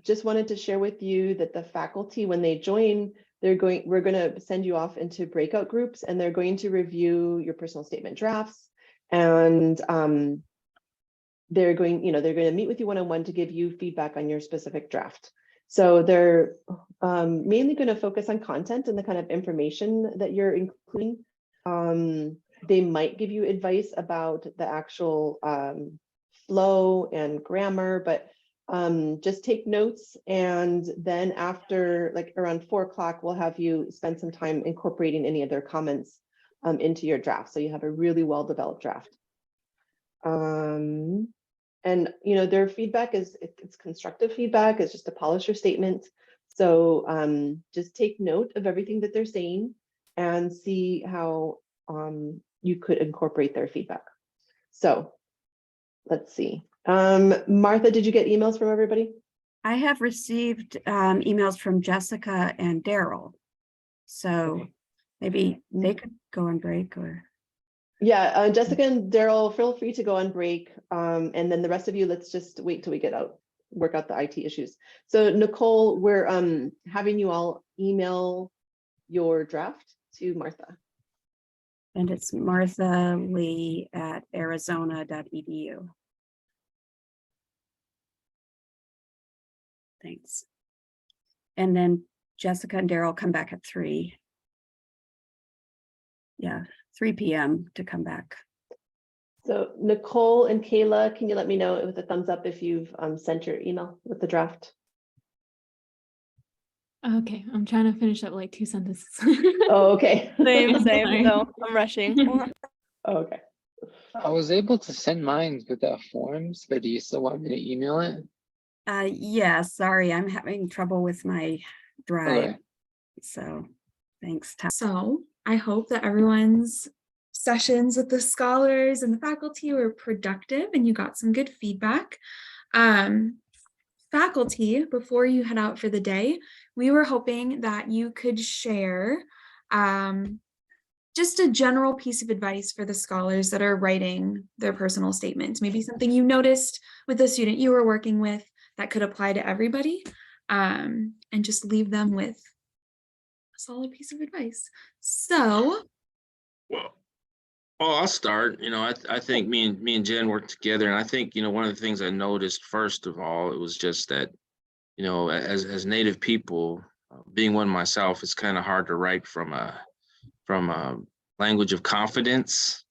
just wanted to share with you that the faculty, when they join, we're going to send you off into breakout groups, and they're going to review your personal statement drafts, and they're going to meet with you one-on-one to give you feedback on your specific draft. So they're mainly going to focus on content and the kind of information that you're including. They might give you advice about the actual flow and grammar, but just take notes. And then after like around 4 o'clock, we'll have you spend some time incorporating any of their comments into your draft. So you have a really well-developed draft. And you know, their feedback is it's constructive feedback. It's just to polish your statement. So just take note of everything that they're saying and see how you could incorporate their feedback. So let's see. Martha, did you get emails from everybody? I have received emails from Jessica and Daryl. So Okay. maybe they could go on break or. Yeah, Jessica and Daryl, feel free to go on break. And then the rest of you, let's just wait till we get out, work out the IT issues. So Nicole, we're having you all email your draft to Martha. And it's Martha Lee at arizona.edu. Thanks. And then Jessica and Daryl come back at 3. Yeah, 3 p.m. to come back. So Nicole and Kayla, can you let me know with a thumbs up if you've sent your email with the draft? Okay, I'm trying to finish up like 2 sentences. Oh, okay. Same, Sorry. no, I'm rushing. Oh, okay. I was able to send mine without forms, but do you still want me to email it? Yeah, sorry, I'm having trouble with my drive. Okay. So thanks, Tom. So I hope that everyone's sessions with the scholars and the faculty were productive and you got some good feedback. Faculty, before you head out for the day, we were hoping that you could share just a general piece of advice for the scholars that are writing their personal statements, maybe something you noticed with the student you were working with that could apply to everybody, and just leave them with a solid piece of advice. So, Well, I'll start. I think me and Jen worked together, and I think one of the things I noticed first of all, it was just that as Native people, being one myself, it's kind of hard to write from a language of confidence,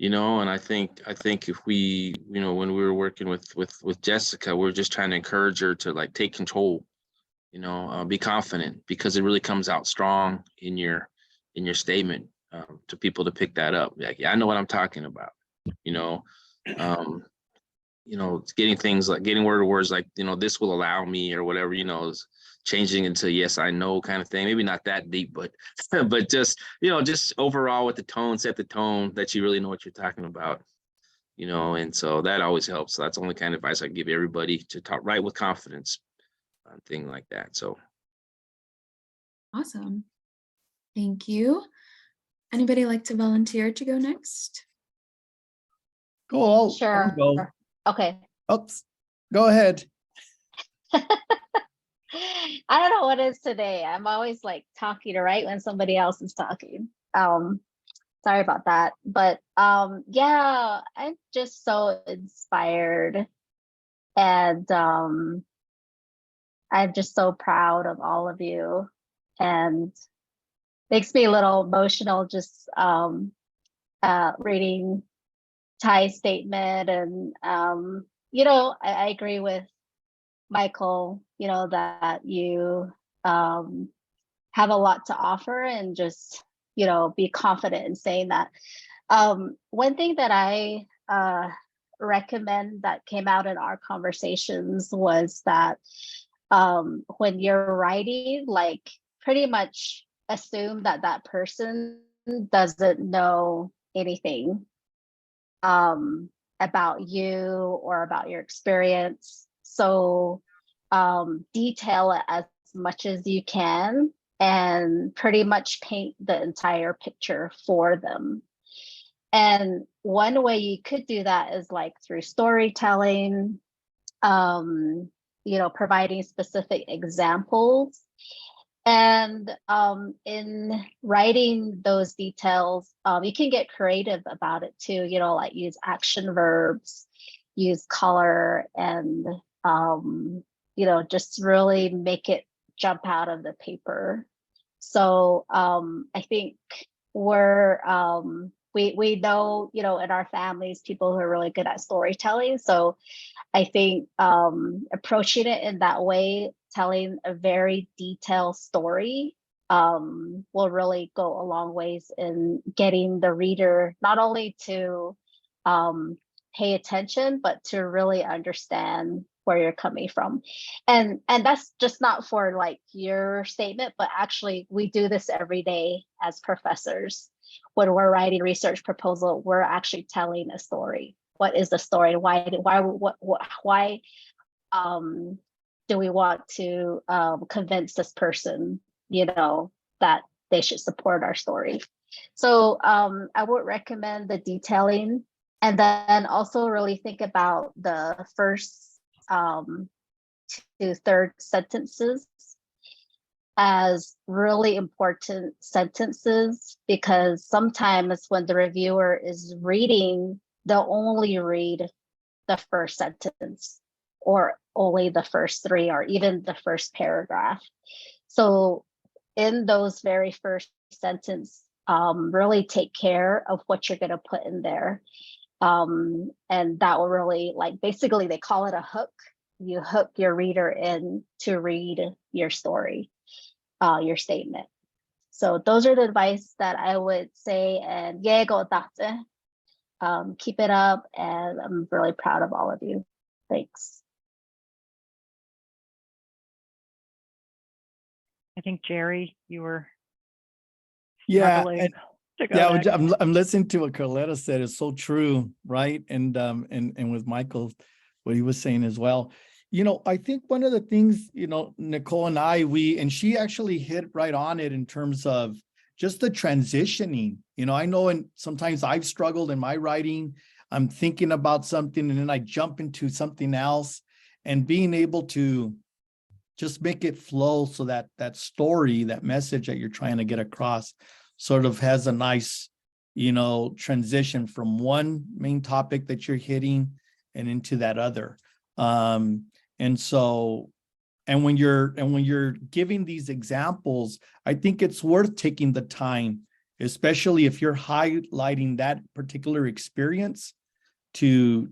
and I think if we when we were working with Jessica, we we're just trying to encourage her to like take control, be confident, because it really comes out strong in your statement. To people to pick that up. Like, yeah, I know what I'm talking about. It's getting things like getting words like, this will allow me or whatever, is changing into yes, I know kind of thing. Maybe not that deep, but but just, just overall with the tone, set the tone that you really know what you're talking about. And so that always helps. So that's the only kind of advice I give everybody, to write with confidence, thing like that. So awesome. Thank you. Anybody like to volunteer to go next? Cool. Sure. I'll go. Okay. Oops. Go ahead. I don't know what it is today. I'm always like talking right when somebody else is talking. Sorry about that. But yeah, I'm just so inspired. And I'm just so proud of all of you. And makes me a little emotional just reading Ty's statement. And I agree with Michael, that you have a lot to offer, and just be confident in saying that. One thing that I recommend that came out in our conversations was that when you're writing, like, pretty much assume that that person doesn't know anything about you or about your experience. So detail it as much as you can and pretty much paint the entire picture for them. And one way you could do that is like through storytelling, providing specific examples. And in writing those details, you can get creative about it too, like use action verbs, use color, and just really make it jump out of the paper. So I think we know, in our families, people who are really good at storytelling. So I think approaching it in that way, telling a very detailed story, will really go a long ways in getting the reader not only to pay attention, but to really understand where you're coming from. And that's just not for like your statement, but actually we do this every day as professors. When we're writing research proposal, we're actually telling a story. What is the story? Why do we want to convince this person, that they should support our story? So I would recommend the detailing, and then also really think about the first to third sentences as really important sentences, because sometimes when the reviewer is reading, they'll only read the first sentence or only the first three or even the first paragraph. So in those very first sentence, really take care of what you're going to put in there. And that will really, basically they call it a hook. You hook your reader in to read your story, your statement. So those are the advice that I would say, and keep it up, and I'm really proud of all of you. Thanks. I think Jerry, you were Yeah, struggling and to go yeah, next. I'm listening to what Carletta said. It's so true, right? And with Michael, what he was saying as well. I think one of the things, Nicole and I, and she actually hit right on it in terms of just the transitioning. I know, and sometimes I've struggled in my writing. I'm thinking about something and then I jump into something else, and being able to just make it flow so that that story, that message that you're trying to get across sort of has a nice, transition from one main topic that you're hitting and into that other. And when you're giving these examples, I think it's worth taking the time, especially if you're highlighting that particular experience, to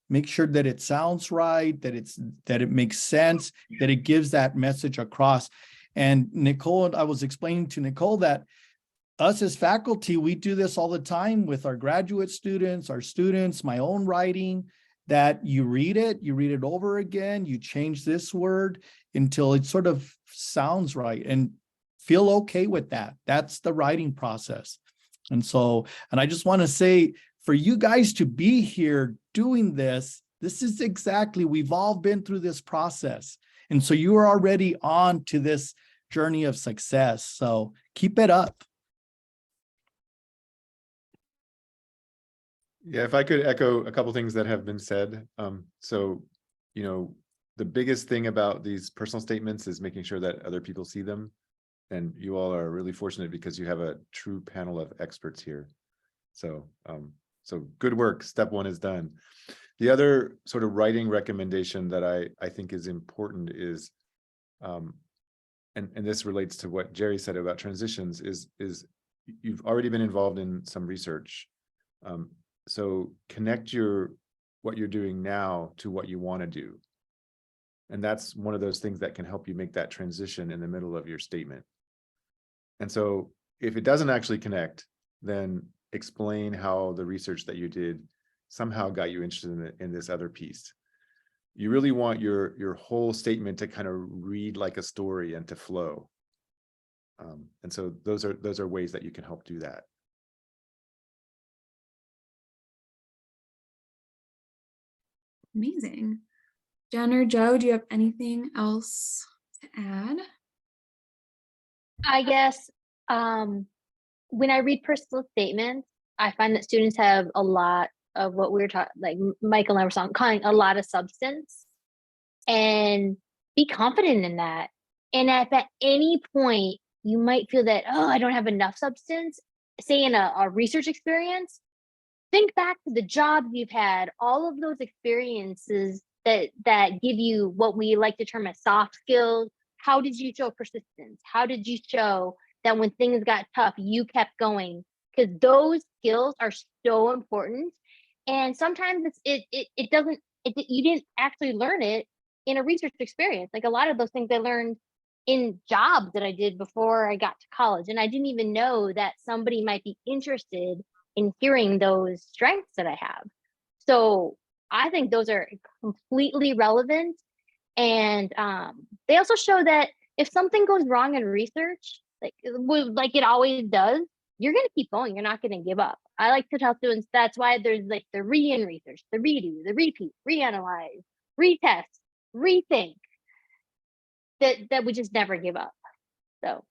make sure that it sounds right, that it makes sense, that it gives that message across. And Nicole, I was explaining to Nicole that us as faculty, we do this all the time with our graduate students, our students, my own writing, that you read it over again, you change this word until it sort of sounds right, and feel okay with that. That's the writing process. And I just want to say, for you guys to be here doing this is exactly, we've all been through this process. And so you are already on to this journey of success. So keep it up. Yeah, if I could echo a couple things that have been said. The biggest thing about these personal statements is making sure that other people see them. And you all are really fortunate because you have a true panel of experts here. So good work. Step one is done. The other sort of writing recommendation that I think is important is, and this relates to what Jerry said about transitions, is you've already been involved in some research. So connect what you're doing now to what you want to do. And that's one of those things that can help you make that transition in the middle of your statement. And so if it doesn't actually connect, then explain how the research that you did somehow got you interested in this other piece. You really want your whole statement to kind of read like a story and to flow. And so those are ways that you can help do that. Amazing. Jen or Joe, do you have anything else to add? I guess when I read personal statements, I find that students have a lot of what we were talking, like Michael and I were calling a lot of substance, and be confident in that. And if at any point you might feel that, oh, I don't have enough substance, say in a research experience, think back to the job you've had, all of those experiences that give you what we like to term as soft skills. How did you show persistence? How did you show that when things got tough, you kept going? Because those skills are so important. And sometimes it doesn't, you didn't actually learn it in a research experience. Like a lot of those things I learned in jobs that I did before I got to college. And I didn't even know that somebody might be interested in hearing those strengths that I have. So I think those are completely relevant. And they also show that if something goes wrong in research, like it always does, you're going to keep going. You're not going to give up. I like to tell students that's why there's like the re-in research, the redo, the repeat, reanalyze, retest, rethink, that we just never give up. So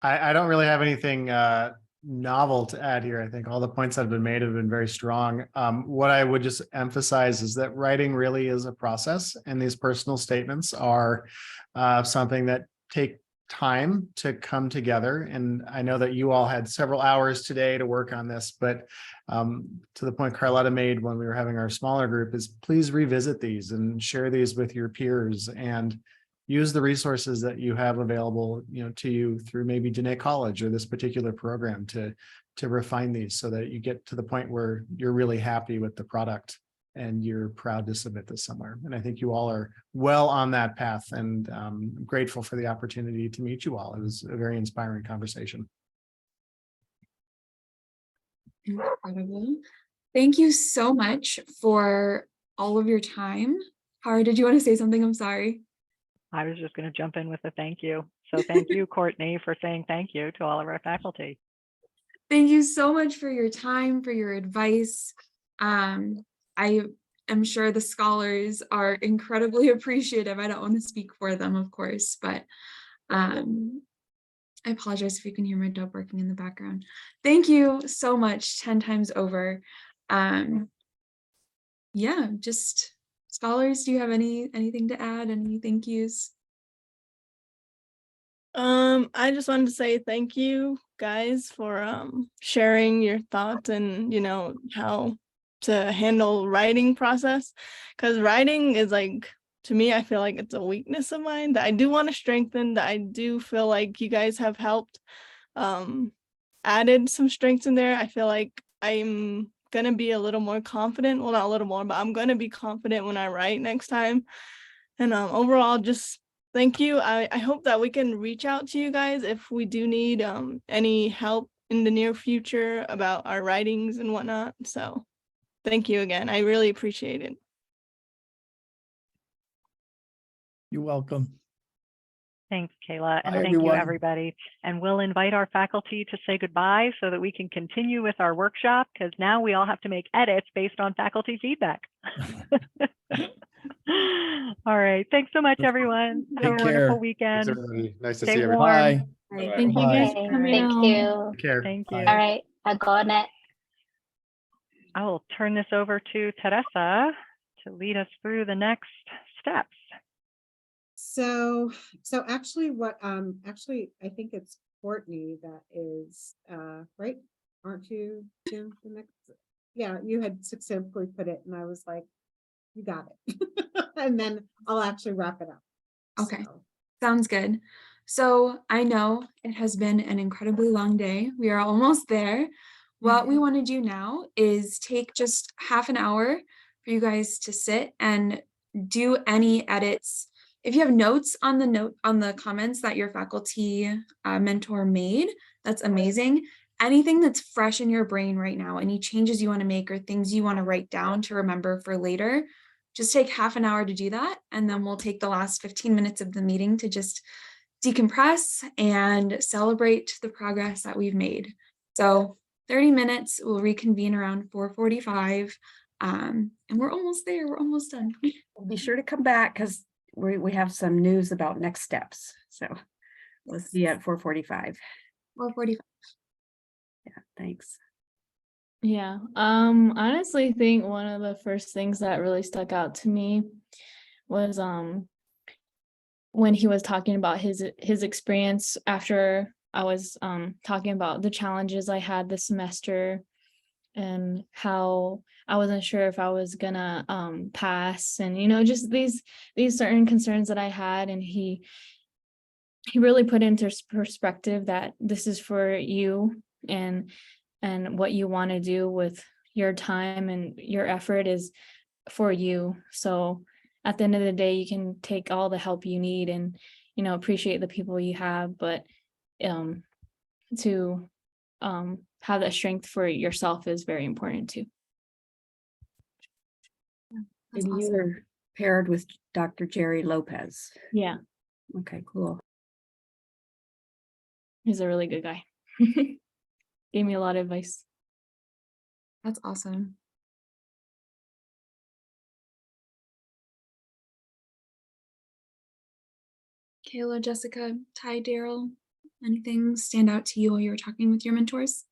I don't really have anything novel to add here. I think all the points that have been made have been very strong. What I would just emphasize is that writing really is a process, and these personal statements are something that take time to come together. And I know that you all had several hours today to work on this, but to the point Carlotta made when we were having our smaller group is please revisit these and share these with your peers and use the resources that you have available, to you through maybe Diné College or this particular program to refine these so that you get to the point where you're really happy with the product and you're proud to submit this somewhere. And I think you all are well on that path, and I'm grateful for the opportunity to meet you all. It was a very inspiring conversation. Incredible. Thank you so much for all of your time. Hara, did you want to say something? I'm sorry. I was just going to jump in with a thank you. So thank you, Courtney, for saying thank you to all of our faculty. Thank you so much for your time, for your advice. I am sure the scholars are incredibly appreciative. I don't want to speak for them, of course, but I apologize if you can hear my dog barking in the background. Thank you so much, 10 times over. Yeah, just scholars, do you have anything to add? Any thank yous? I just wanted to say thank you guys for sharing your thoughts and how to handle writing process, because writing is like, to me, I feel like it's a weakness of mine that I do want to strengthen, that I do feel like you guys have helped added some strengths in there. I feel like I'm gonna be a little more confident, well, not a little more, but I'm gonna be confident when I write next time. And overall, just thank you. I hope that we can reach out to you guys if we do need any help in the near future about our writings and whatnot. So thank you again. I really appreciate it. You're welcome. Thanks, Kayla, and Bye, thank everyone. you, everybody. And we'll invite our faculty to say goodbye so that we can continue with our workshop, because now we all have to make edits based on faculty feedback. All right. Thanks so much, everyone. Have a Take wonderful care. weekend. Thanks, everybody. Nice to Stay see everybody. warm. Bye. Thank you Bye. guys for coming thank out. you. Take care. Thank you. All right, I'll go on it. I will turn this over to Teresa to lead us through the next steps. So actually actually I think it's Courtney that is right, aren't you, Jim? The next, yeah, you had successfully put it and I was like, you got it. And then I'll actually wrap it up. Okay. So, Sounds good. So I know it has been an incredibly long day. We are almost there. What we want to do now is take just half an hour for you guys to sit and do any edits. If you have notes on the comments that your faculty mentor made, that's amazing. Anything that's fresh in your brain right now, any changes you want to make or things you want to write down to remember for later, just take half an hour to do that. And then we'll take the last 15 minutes of the meeting to just decompress and celebrate the progress that we've made. So 30 minutes, we'll reconvene around 4:45. And we're almost there. We're almost done. Be sure to come back because we have some news about next steps. So we'll see you at 4:45. 4:45. Yeah, thanks. Yeah, honestly think one of the first things that really stuck out to me was when he was talking about his experience after I was talking about the challenges I had this semester and how I wasn't sure if I was gonna pass, and just these certain concerns that I had, and he really put into perspective that this is for you, and what you want to do with your time and your effort is for you. So at the end of the day, you can take all the help you need, and appreciate the people you have, but to have that strength for yourself is very important too. That's And you awesome. were paired with Dr. Jerry Lopez. Yeah, Okay, cool. he's a really good guy. Gave me a lot of advice. That's awesome. Kayla, Jessica, Ty, Daryl, anything stand out to you while you were talking with your mentors?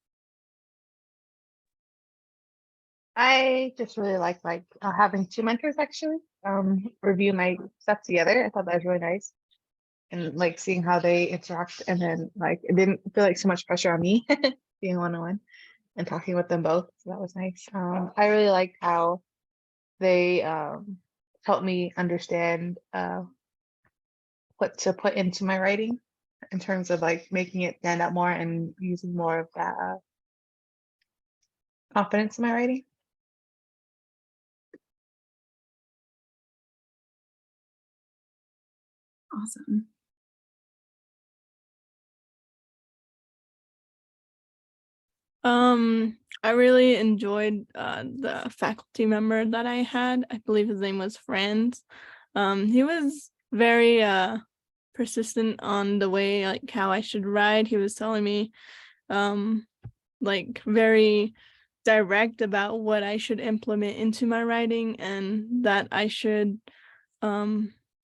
I just really like having two mentors actually review my stuff together. I thought that was really nice. And like seeing how they interact, and then like it didn't feel like so much pressure on me being one-on-one and talking with them both. So that was nice. I really like how they helped me understand what to put into my writing in terms of like making it stand out more and using more of that confidence in my writing. Awesome. I really enjoyed the faculty member that I had. I believe his name was Franz. He was very persistent on the way, like how I should write. He was telling me like very direct about what I should implement into my writing, and that I should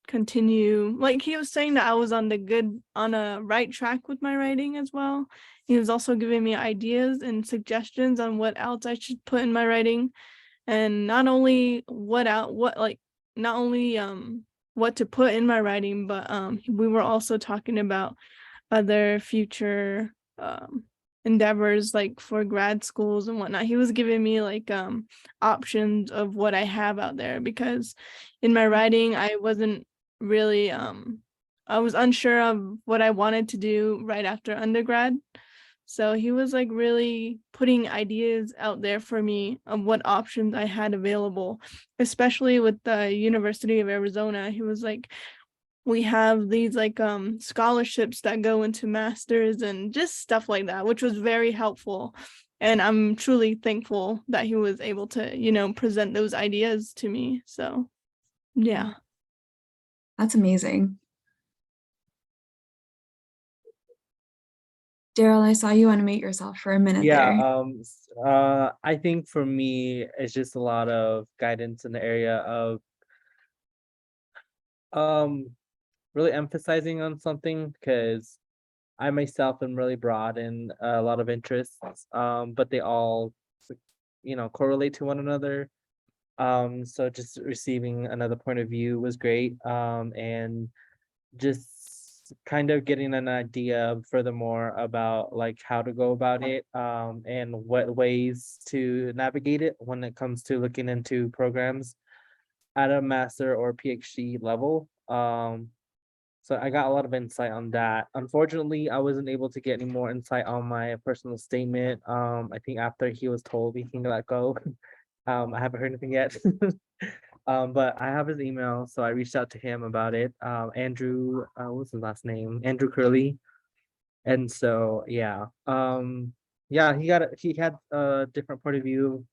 continue. Like he was saying that I was on a right track with my writing as well. He was also giving me ideas and suggestions on what else I should put in my writing, and not only what to put in my writing, but we were also talking about other future endeavors, like for grad schools and whatnot. He was giving me like options of what I have out there, because in my writing I wasn't really I was unsure of what I wanted to do right after undergrad. So he was like really putting ideas out there for me of what options I had available, especially with the University of Arizona. He was like, we have these like scholarships that go into masters and just stuff like that, which was very helpful. And I'm truly thankful that he was able to, present those ideas to me. So yeah. That's amazing. Daryl, I saw you unmute yourself for a minute there. I think for me, it's just a lot of guidance in the area of really emphasizing on something, because I myself am really broad in a lot of interests, but they all, correlate to one another. So just receiving another point of view was great. And just kind of getting an idea furthermore about like how to go about it, and what ways to navigate it when it comes to looking into programs at a master or PhD level. So I got a lot of insight on that. Unfortunately, I wasn't able to get any more insight on my personal statement. I think after he was told he can let go. I haven't heard anything yet. But I have his email, so I reached out to him about it. Andrew, what's his last name? Andrew Curley. And so, yeah. Yeah, he had a different point of view,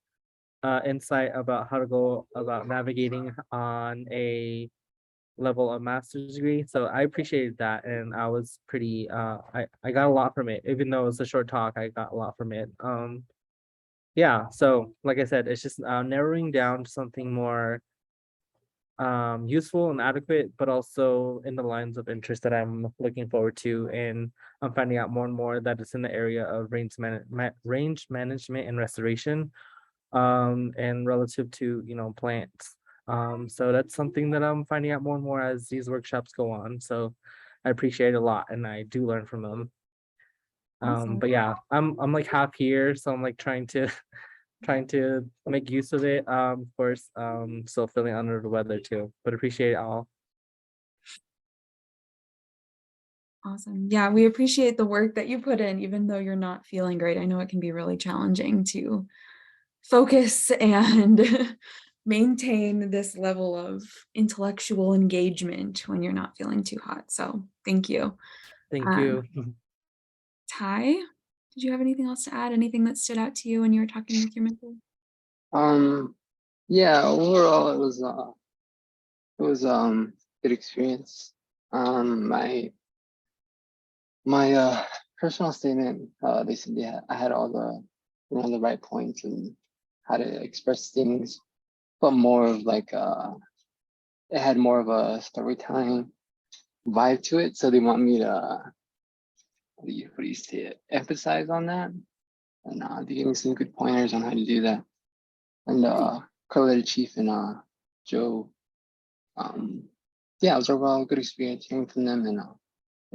insight about how to go about navigating on a level of master's degree. So I appreciated that, and I was pretty I got a lot from it. Even though it's a short talk, I got a lot from it. Yeah, so like I said, it's just narrowing down to something more useful and adequate, but also in the lines of interest that I'm looking forward to. And I'm finding out more and more that it's in the area of range management and restoration, and relative to plants. So that's something that I'm finding out more and more as these workshops go on. So I appreciate it a lot, and I do learn from them. Awesome. But yeah, I'm like half here, so I'm like trying to trying to make use of it. Of course, still feeling under the weather too, but appreciate it all. Awesome. Yeah, we appreciate the work that you put in, even though you're not feeling great. I know it can be really challenging to focus and maintain this level of intellectual engagement when you're not feeling too hot. So thank you. Thank Um, you. Ty, did you have anything else to add? Anything that stood out to you when you were talking with your mentor? Yeah, overall it was good experience. My personal statement, they said I had all the right points and how to express things, but more of like it had more of a storytelling vibe to it. So they want me to what do you say it, emphasize on that, and they gave me some good pointers on how to do that. And Carletta Chief and Joe, yeah, it was overall a good experience hearing from them and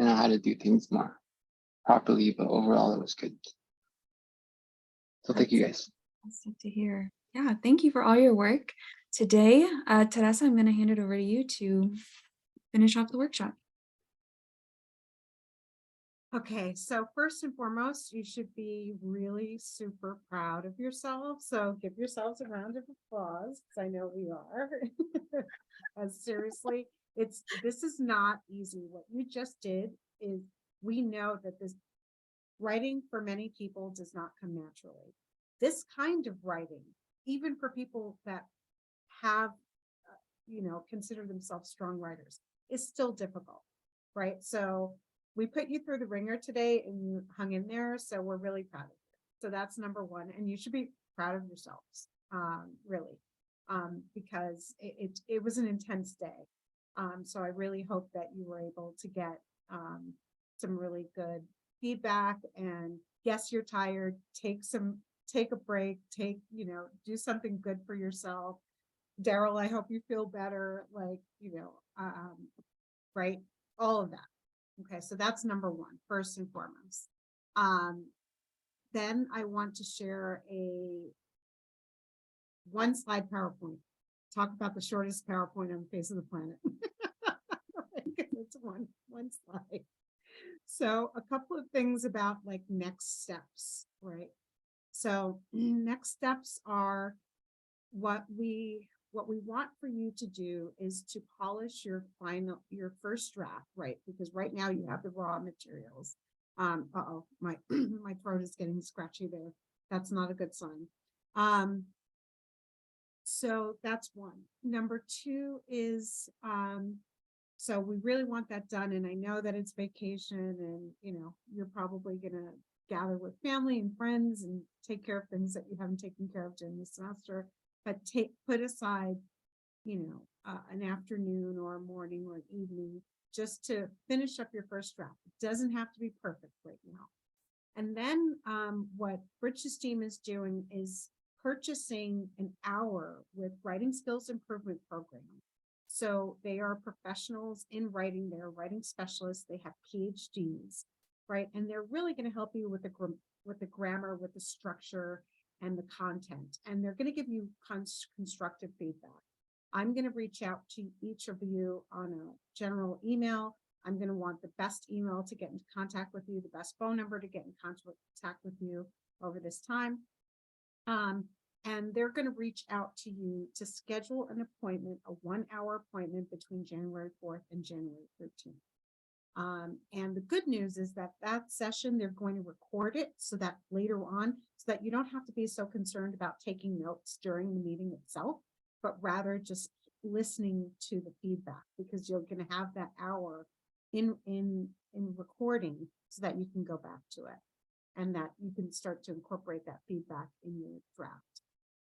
how to do things more properly, but overall it was good. So thank you guys. That's good to hear. Yeah, thank you for all your work today. Teresa, I'm going to hand it over to you to finish off the workshop. Okay, so first and foremost, you should be really super proud of yourself. So give yourselves a round of applause, because I know we are. Seriously, this is not easy. What you just did is, we know that this writing for many people does not come naturally. This kind of writing, even for people that have, consider themselves strong writers, is still difficult, right? So we put you through the ringer today and you hung in there. So we're really proud of you. So that's number one. And you should be proud of yourselves, really, because it was an intense day. So I really hope that you were able to get some really good feedback. And yes, you're tired. Take a break, do something good for yourself. Daryl, I hope you feel better, right? All of that. Okay, so that's number one, first and foremost. Then I want to share a one slide PowerPoint. Talk about the shortest PowerPoint on the face of the planet. It's one slide. So a couple of things about like next steps, right? So next steps are what we want for you to do is to polish your first draft, right? Because right now you have the raw materials. My my throat is getting scratchy there. That's not a good sign. So that's one. Number two is so we really want that done. And I know that it's vacation and you're probably gonna gather with family and friends and take care of things that you haven't taken care of during the semester. But put aside, an afternoon or a morning or an evening just to finish up your first draft. It doesn't have to be perfect right now. And then what Bridge's team is doing is purchasing an hour with Writing Skills Improvement Program. So they are professionals in writing. They're writing specialists. They have PhDs, right? And they're really going to help you with the grammar, with the structure, and the content. And they're going to give you constructive feedback. I'm going to reach out to each of you on a general email. I'm going to want the best email to get into contact with you, the best phone number to get in contact with you over this time. And they're going to reach out to you to schedule an appointment, a 1-hour appointment between January 4th and January 13th. And the good news is that session, they're going to record it so that later on, so that you don't have to be so concerned about taking notes during the meeting itself, but rather just listening to the feedback, because you're going to have that hour in recording so that you can go back to it and that you can start to incorporate that feedback in your draft.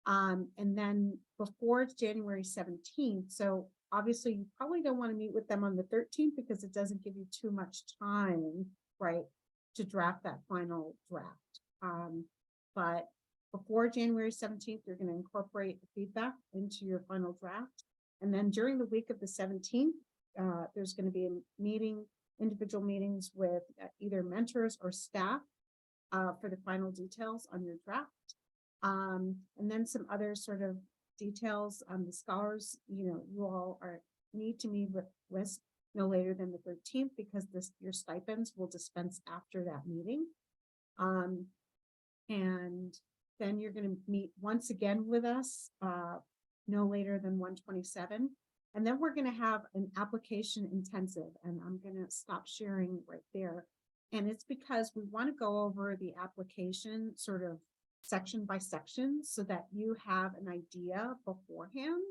And then before January 17th, so obviously you probably don't want to meet with them on the 13th because it doesn't give you too much time, right, to draft that final draft. But before January 17th, you're going to incorporate the feedback into your final draft. And then during the week of the 17th, there's going to be a meeting, individual meetings with either mentors or staff for the final details on your draft. And then some other sort of details on the scholars, you all need to meet with no later than the 13th, because your stipends will dispense after that meeting. And then you're going to meet once again with us, no later than 1/27. And then we're going to have an application intensive, and I'm going to stop sharing right there. And it's because we want to go over the application sort of section by section, so that you have an idea beforehand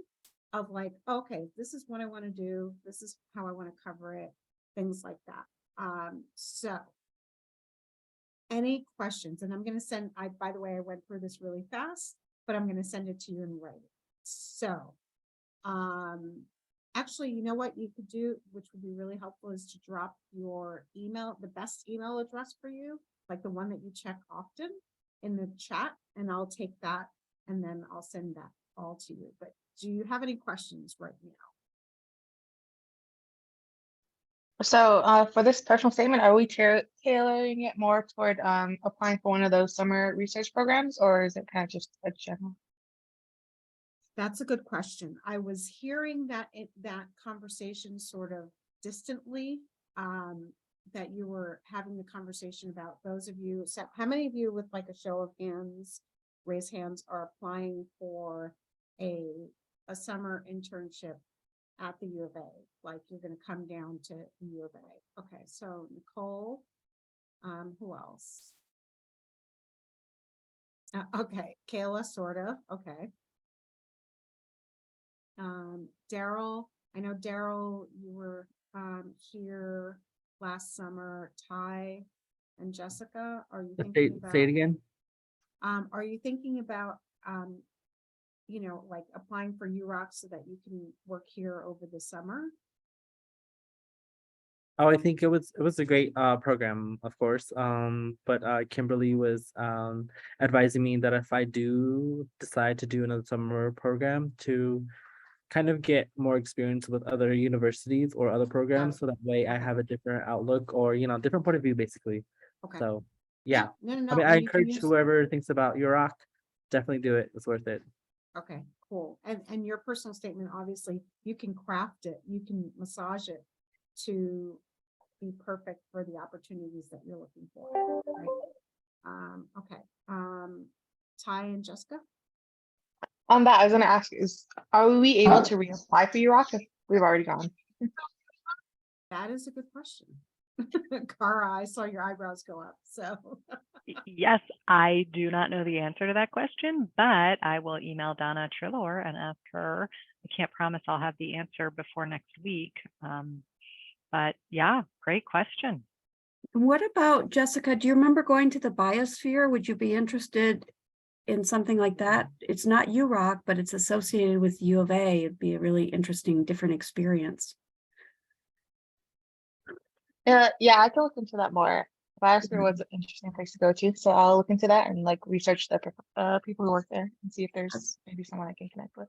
of like, okay, this is what I want to do. This is how I want to cover it, things like that. So any questions? And I'm going to send, by the way, I went through this really fast, but I'm going to send it to you in writing. So, actually, you know what you could do, which would be really helpful, is to drop your email, the best email address for you, like the one that you check often, in the chat, and I'll take that and then I'll send that all to you. But do you have any questions right now? So for this personal statement, are we tailoring it more toward applying for one of those summer research programs, or is it kind of just a general? That's a good question. I was hearing that that conversation sort of distantly, that you were having the conversation about those of you. So how many of you, with like a show of hands, raise hands, are applying for a summer internship at the U of A? Like you're going to come down to U of A. Okay, so Nicole, who else? Okay, Kayla, sort of. Okay. Daryl, I know Daryl, you were here last summer. Ty and Jessica, are you thinking about? Say it again. Are you thinking about like applying for UROC so that you can work here over the summer? Oh, I think it was a great program, of course. But Kimberly was advising me that if I do decide to do another summer program, to kind of get more experience with other universities or other programs, so that way I have a different outlook, or different point of view, basically. Okay. So yeah, No, I mean, I and you can encourage use- whoever thinks about UROC, definitely do it. It's worth it. Okay, cool. And your personal statement, obviously, you can craft it, you can massage it to be perfect for the opportunities that you're looking for, right? Okay. Ty and Jessica? On that, I was going to ask are we able to reapply for UROC if we've already gone? That is a good question. Cara, I saw your eyebrows go up, so. Yes, I do not know the answer to that question, but I will email Donna Trillor and ask her. I can't promise I'll have the answer before next week. But yeah, great question. What about, Jessica, do you remember going to the Biosphere? Would you be interested in something like that? It's not UROC, but it's associated with U of A. It'd be a really interesting, different experience. Yeah, I can look into that more. Biosphere was an interesting place to go to, so I'll look into that and like research the people who work there and see if there's maybe someone I can connect with.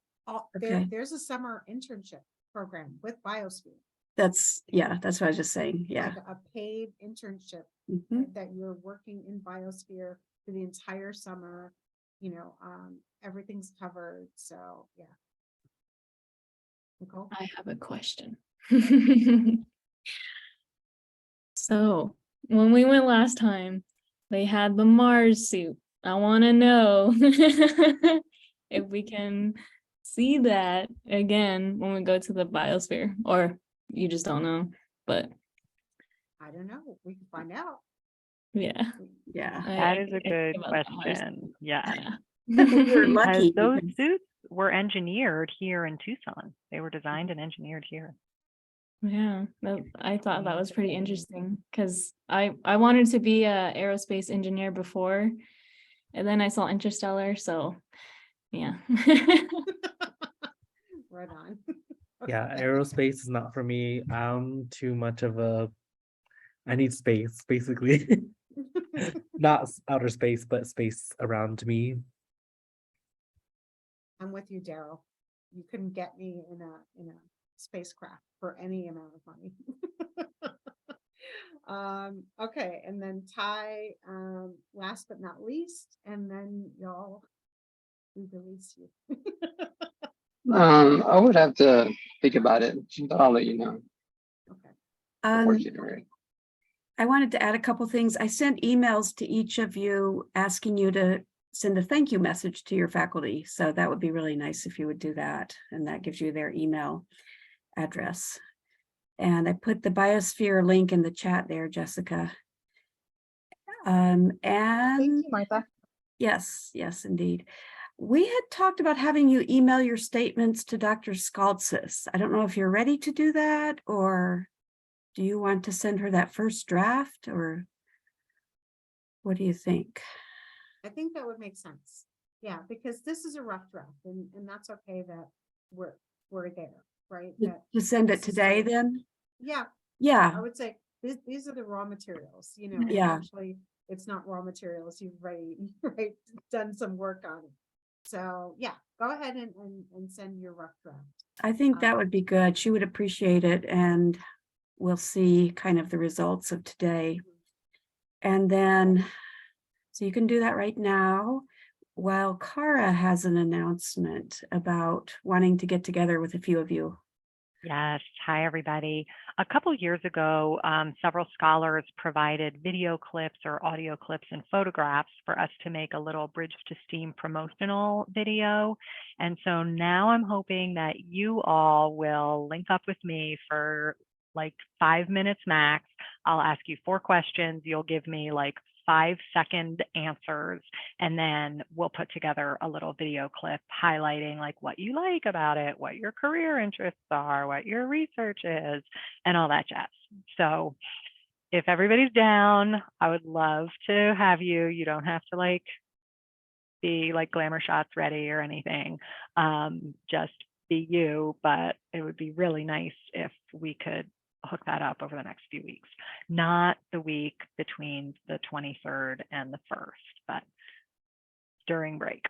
Okay. There's a summer internship program with Biosphere. That's what I was just saying. Yeah. Like a paid internship Mhm. that you're working in Biosphere for the entire summer. Everything's covered. So yeah. Nicole? I have a question. So when we went last time, they had the Mars suit. I want to know if we can see that again when we go to the Biosphere, or you just don't know. But I don't know. We can find out. yeah, Yeah. That is a I good think about the Mars. question. Yeah. You're lucky. Because those suits were engineered here in Tucson. They were designed and engineered here. Yeah, I thought that was pretty interesting because I wanted to be a aerospace engineer before, and then I saw Interstellar, so yeah. Right on. Yeah, aerospace is not for me. I'm too much of I need space, basically. Not outer space, but space around me. I'm with you, Daryl. You couldn't get me in a spacecraft for any amount of money. Okay, and then Ty, last but not least, and then y'all We release you. I would have to think about it, but I'll let you know. Um, before January. I wanted to add a couple things. I sent emails to each of you asking you to send a thank you message to your faculty. So that would be really nice if you would do that. And that gives you their email address. And I put the Biosphere link in the chat there, Jessica. Thank And you, Martha. yes, yes, indeed. We had talked about having you email your statements to Dr. Skaltsis. I don't know if you're ready to do that, or do you want to send her that first draft, or what do you think? I think that would make sense. Yeah, because this is a rough draft and that's okay that we're there, right? That To send it this is today the- then? Yeah, Yeah, I would say these are the raw materials, you know, and Yeah. actually it's not raw materials. You've already right, done some work on it. So yeah, go ahead and send your rough draft. I think that would be good. She would appreciate it, and we'll see kind of the results of today. And then, so you can do that right now, while Cara has an announcement about wanting to get together with a few of you. Yes. Hi, everybody. A couple years ago, several scholars provided video clips or audio clips and photographs for us to make a little Bridge to STEAM promotional video. And so now I'm hoping that you all will link up with me for like 5 minutes max. I'll ask you 4 questions. You'll give me like 5-second answers, and then we'll put together a little video clip highlighting like what you like about it, what your career interests are, what your research is, and all that jazz. So if everybody's down, I would love to have you. You don't have to like be like glamour shots ready or anything. Just be you, but it would be really nice if we could hook that up over the next few weeks, not the week between the 23rd and the 1st, but during break.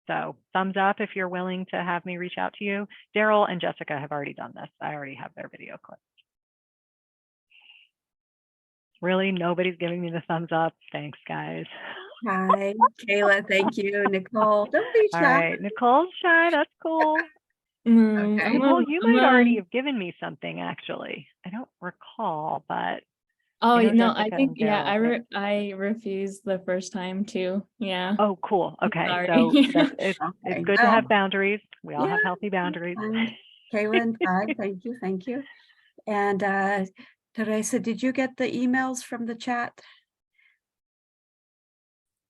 So thumbs up if you're willing to have me reach out to you. Daryl and Jessica have already done this. I already have their video clips. Really, nobody's giving me the thumbs up. Thanks, guys. Hi, Kayla, thank you. Nicole, don't be All shy. right, Nicole's shy. That's cool. Okay. Nicole, you might already have given me something, actually. I don't recall, but Oh, I know no, I Jessica think, and yeah, Daryl did. I refused the first time too. Yeah. Oh, cool. Okay, Sorry. so it's Okay. good to have boundaries. We all have Yeah, healthy boundaries. And Kayla and Todd, thank you. And Teresa, did you get the emails from the chat?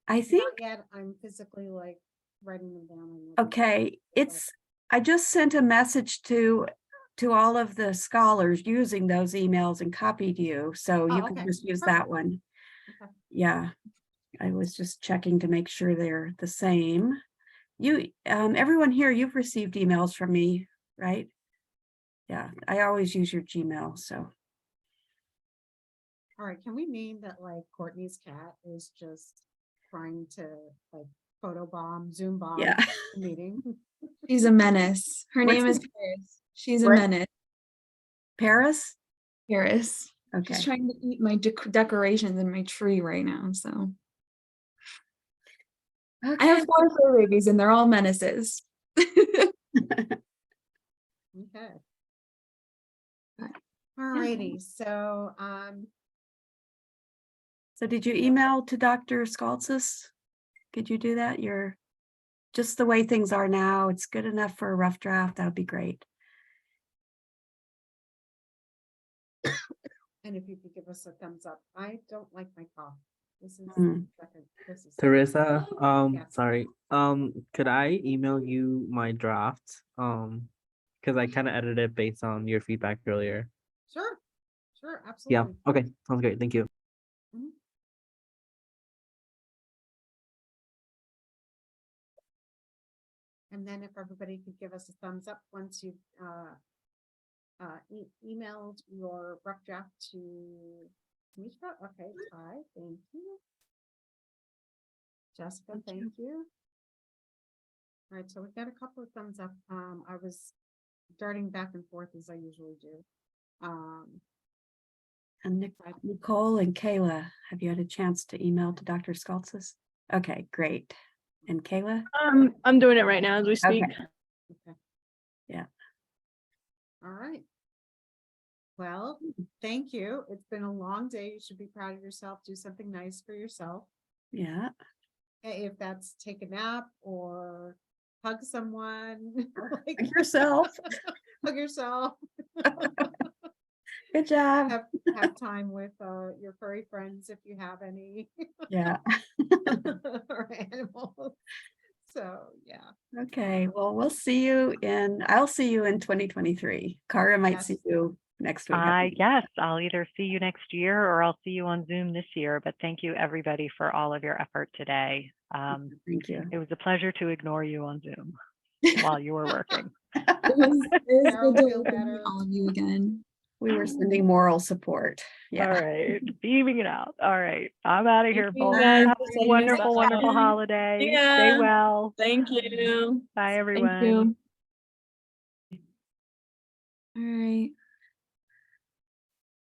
I think, Not yet, I'm physically like writing them down. and looking. okay, I just sent a message to all of the scholars using those emails and copied you, so you Oh, can okay. just use Perfect. that one. Okay. Yeah, I was just checking to make sure they're the same. You, everyone here, you've received emails from me, right? Yeah, I always use your Gmail, so. All right, can we name that like Courtney's cat is just trying to like photobomb, Zoom bomb Yeah. the meeting? She's a menace. Her What's name is the- Paris. She's a What? menace. Paris? Paris. Okay. She's trying to eat my decorations in my tree right now. So I have 4 fur babies and they're all menaces. Okay. All righty, so So did you email to Dr. Skaltsis? Could you do that? Just the way things are now, it's good enough for a rough draft. That would be great. and if you could give us a thumbs up. I don't like my cough. This is second. This is Teresa, Yeah. sorry, could I email you my draft? Because I kind of edited it based on your feedback earlier. Sure, Yeah, absolutely. okay, sounds great, thank you. Mhm. And then if everybody could give us a thumbs up once you've emailed your rough draft to Mishra. Okay, Ty, thank you. Jessica, thank you. All right, so we've got a couple of thumbs up. I was darting back and forth as I usually do. And Nicole and Kayla, have you had a chance to email to Dr. Skaltsis? Okay, great. And Kayla? I'm doing it right now as we speak. Okay. All right. Well, thank you. It's been a long day. You should be proud of yourself. Do something nice for yourself. Yeah. If that's take a nap or hug someone. like- Hug yourself. Hug yourself. Good job. Have time with your furry friends if you have any. Yeah. or animals. So yeah. Okay. Well, I'll see you in 2023. Kara might see Yes. you next week. Yes, I'll either see you next year or I'll see you on Zoom this year. But thank you everybody for all of your effort today. Thank you. It was a pleasure to ignore you on Zoom while you were working. It was Carol, good to feel work with better. all of you again. We were sending moral support. All Yeah. right, beaming it out. All right, I'm out of here, you, folks. guys, Have for a setting this wonderful, up. wonderful holiday. Stay Yeah. well. Thank you. Bye, Thank everyone. you. All right.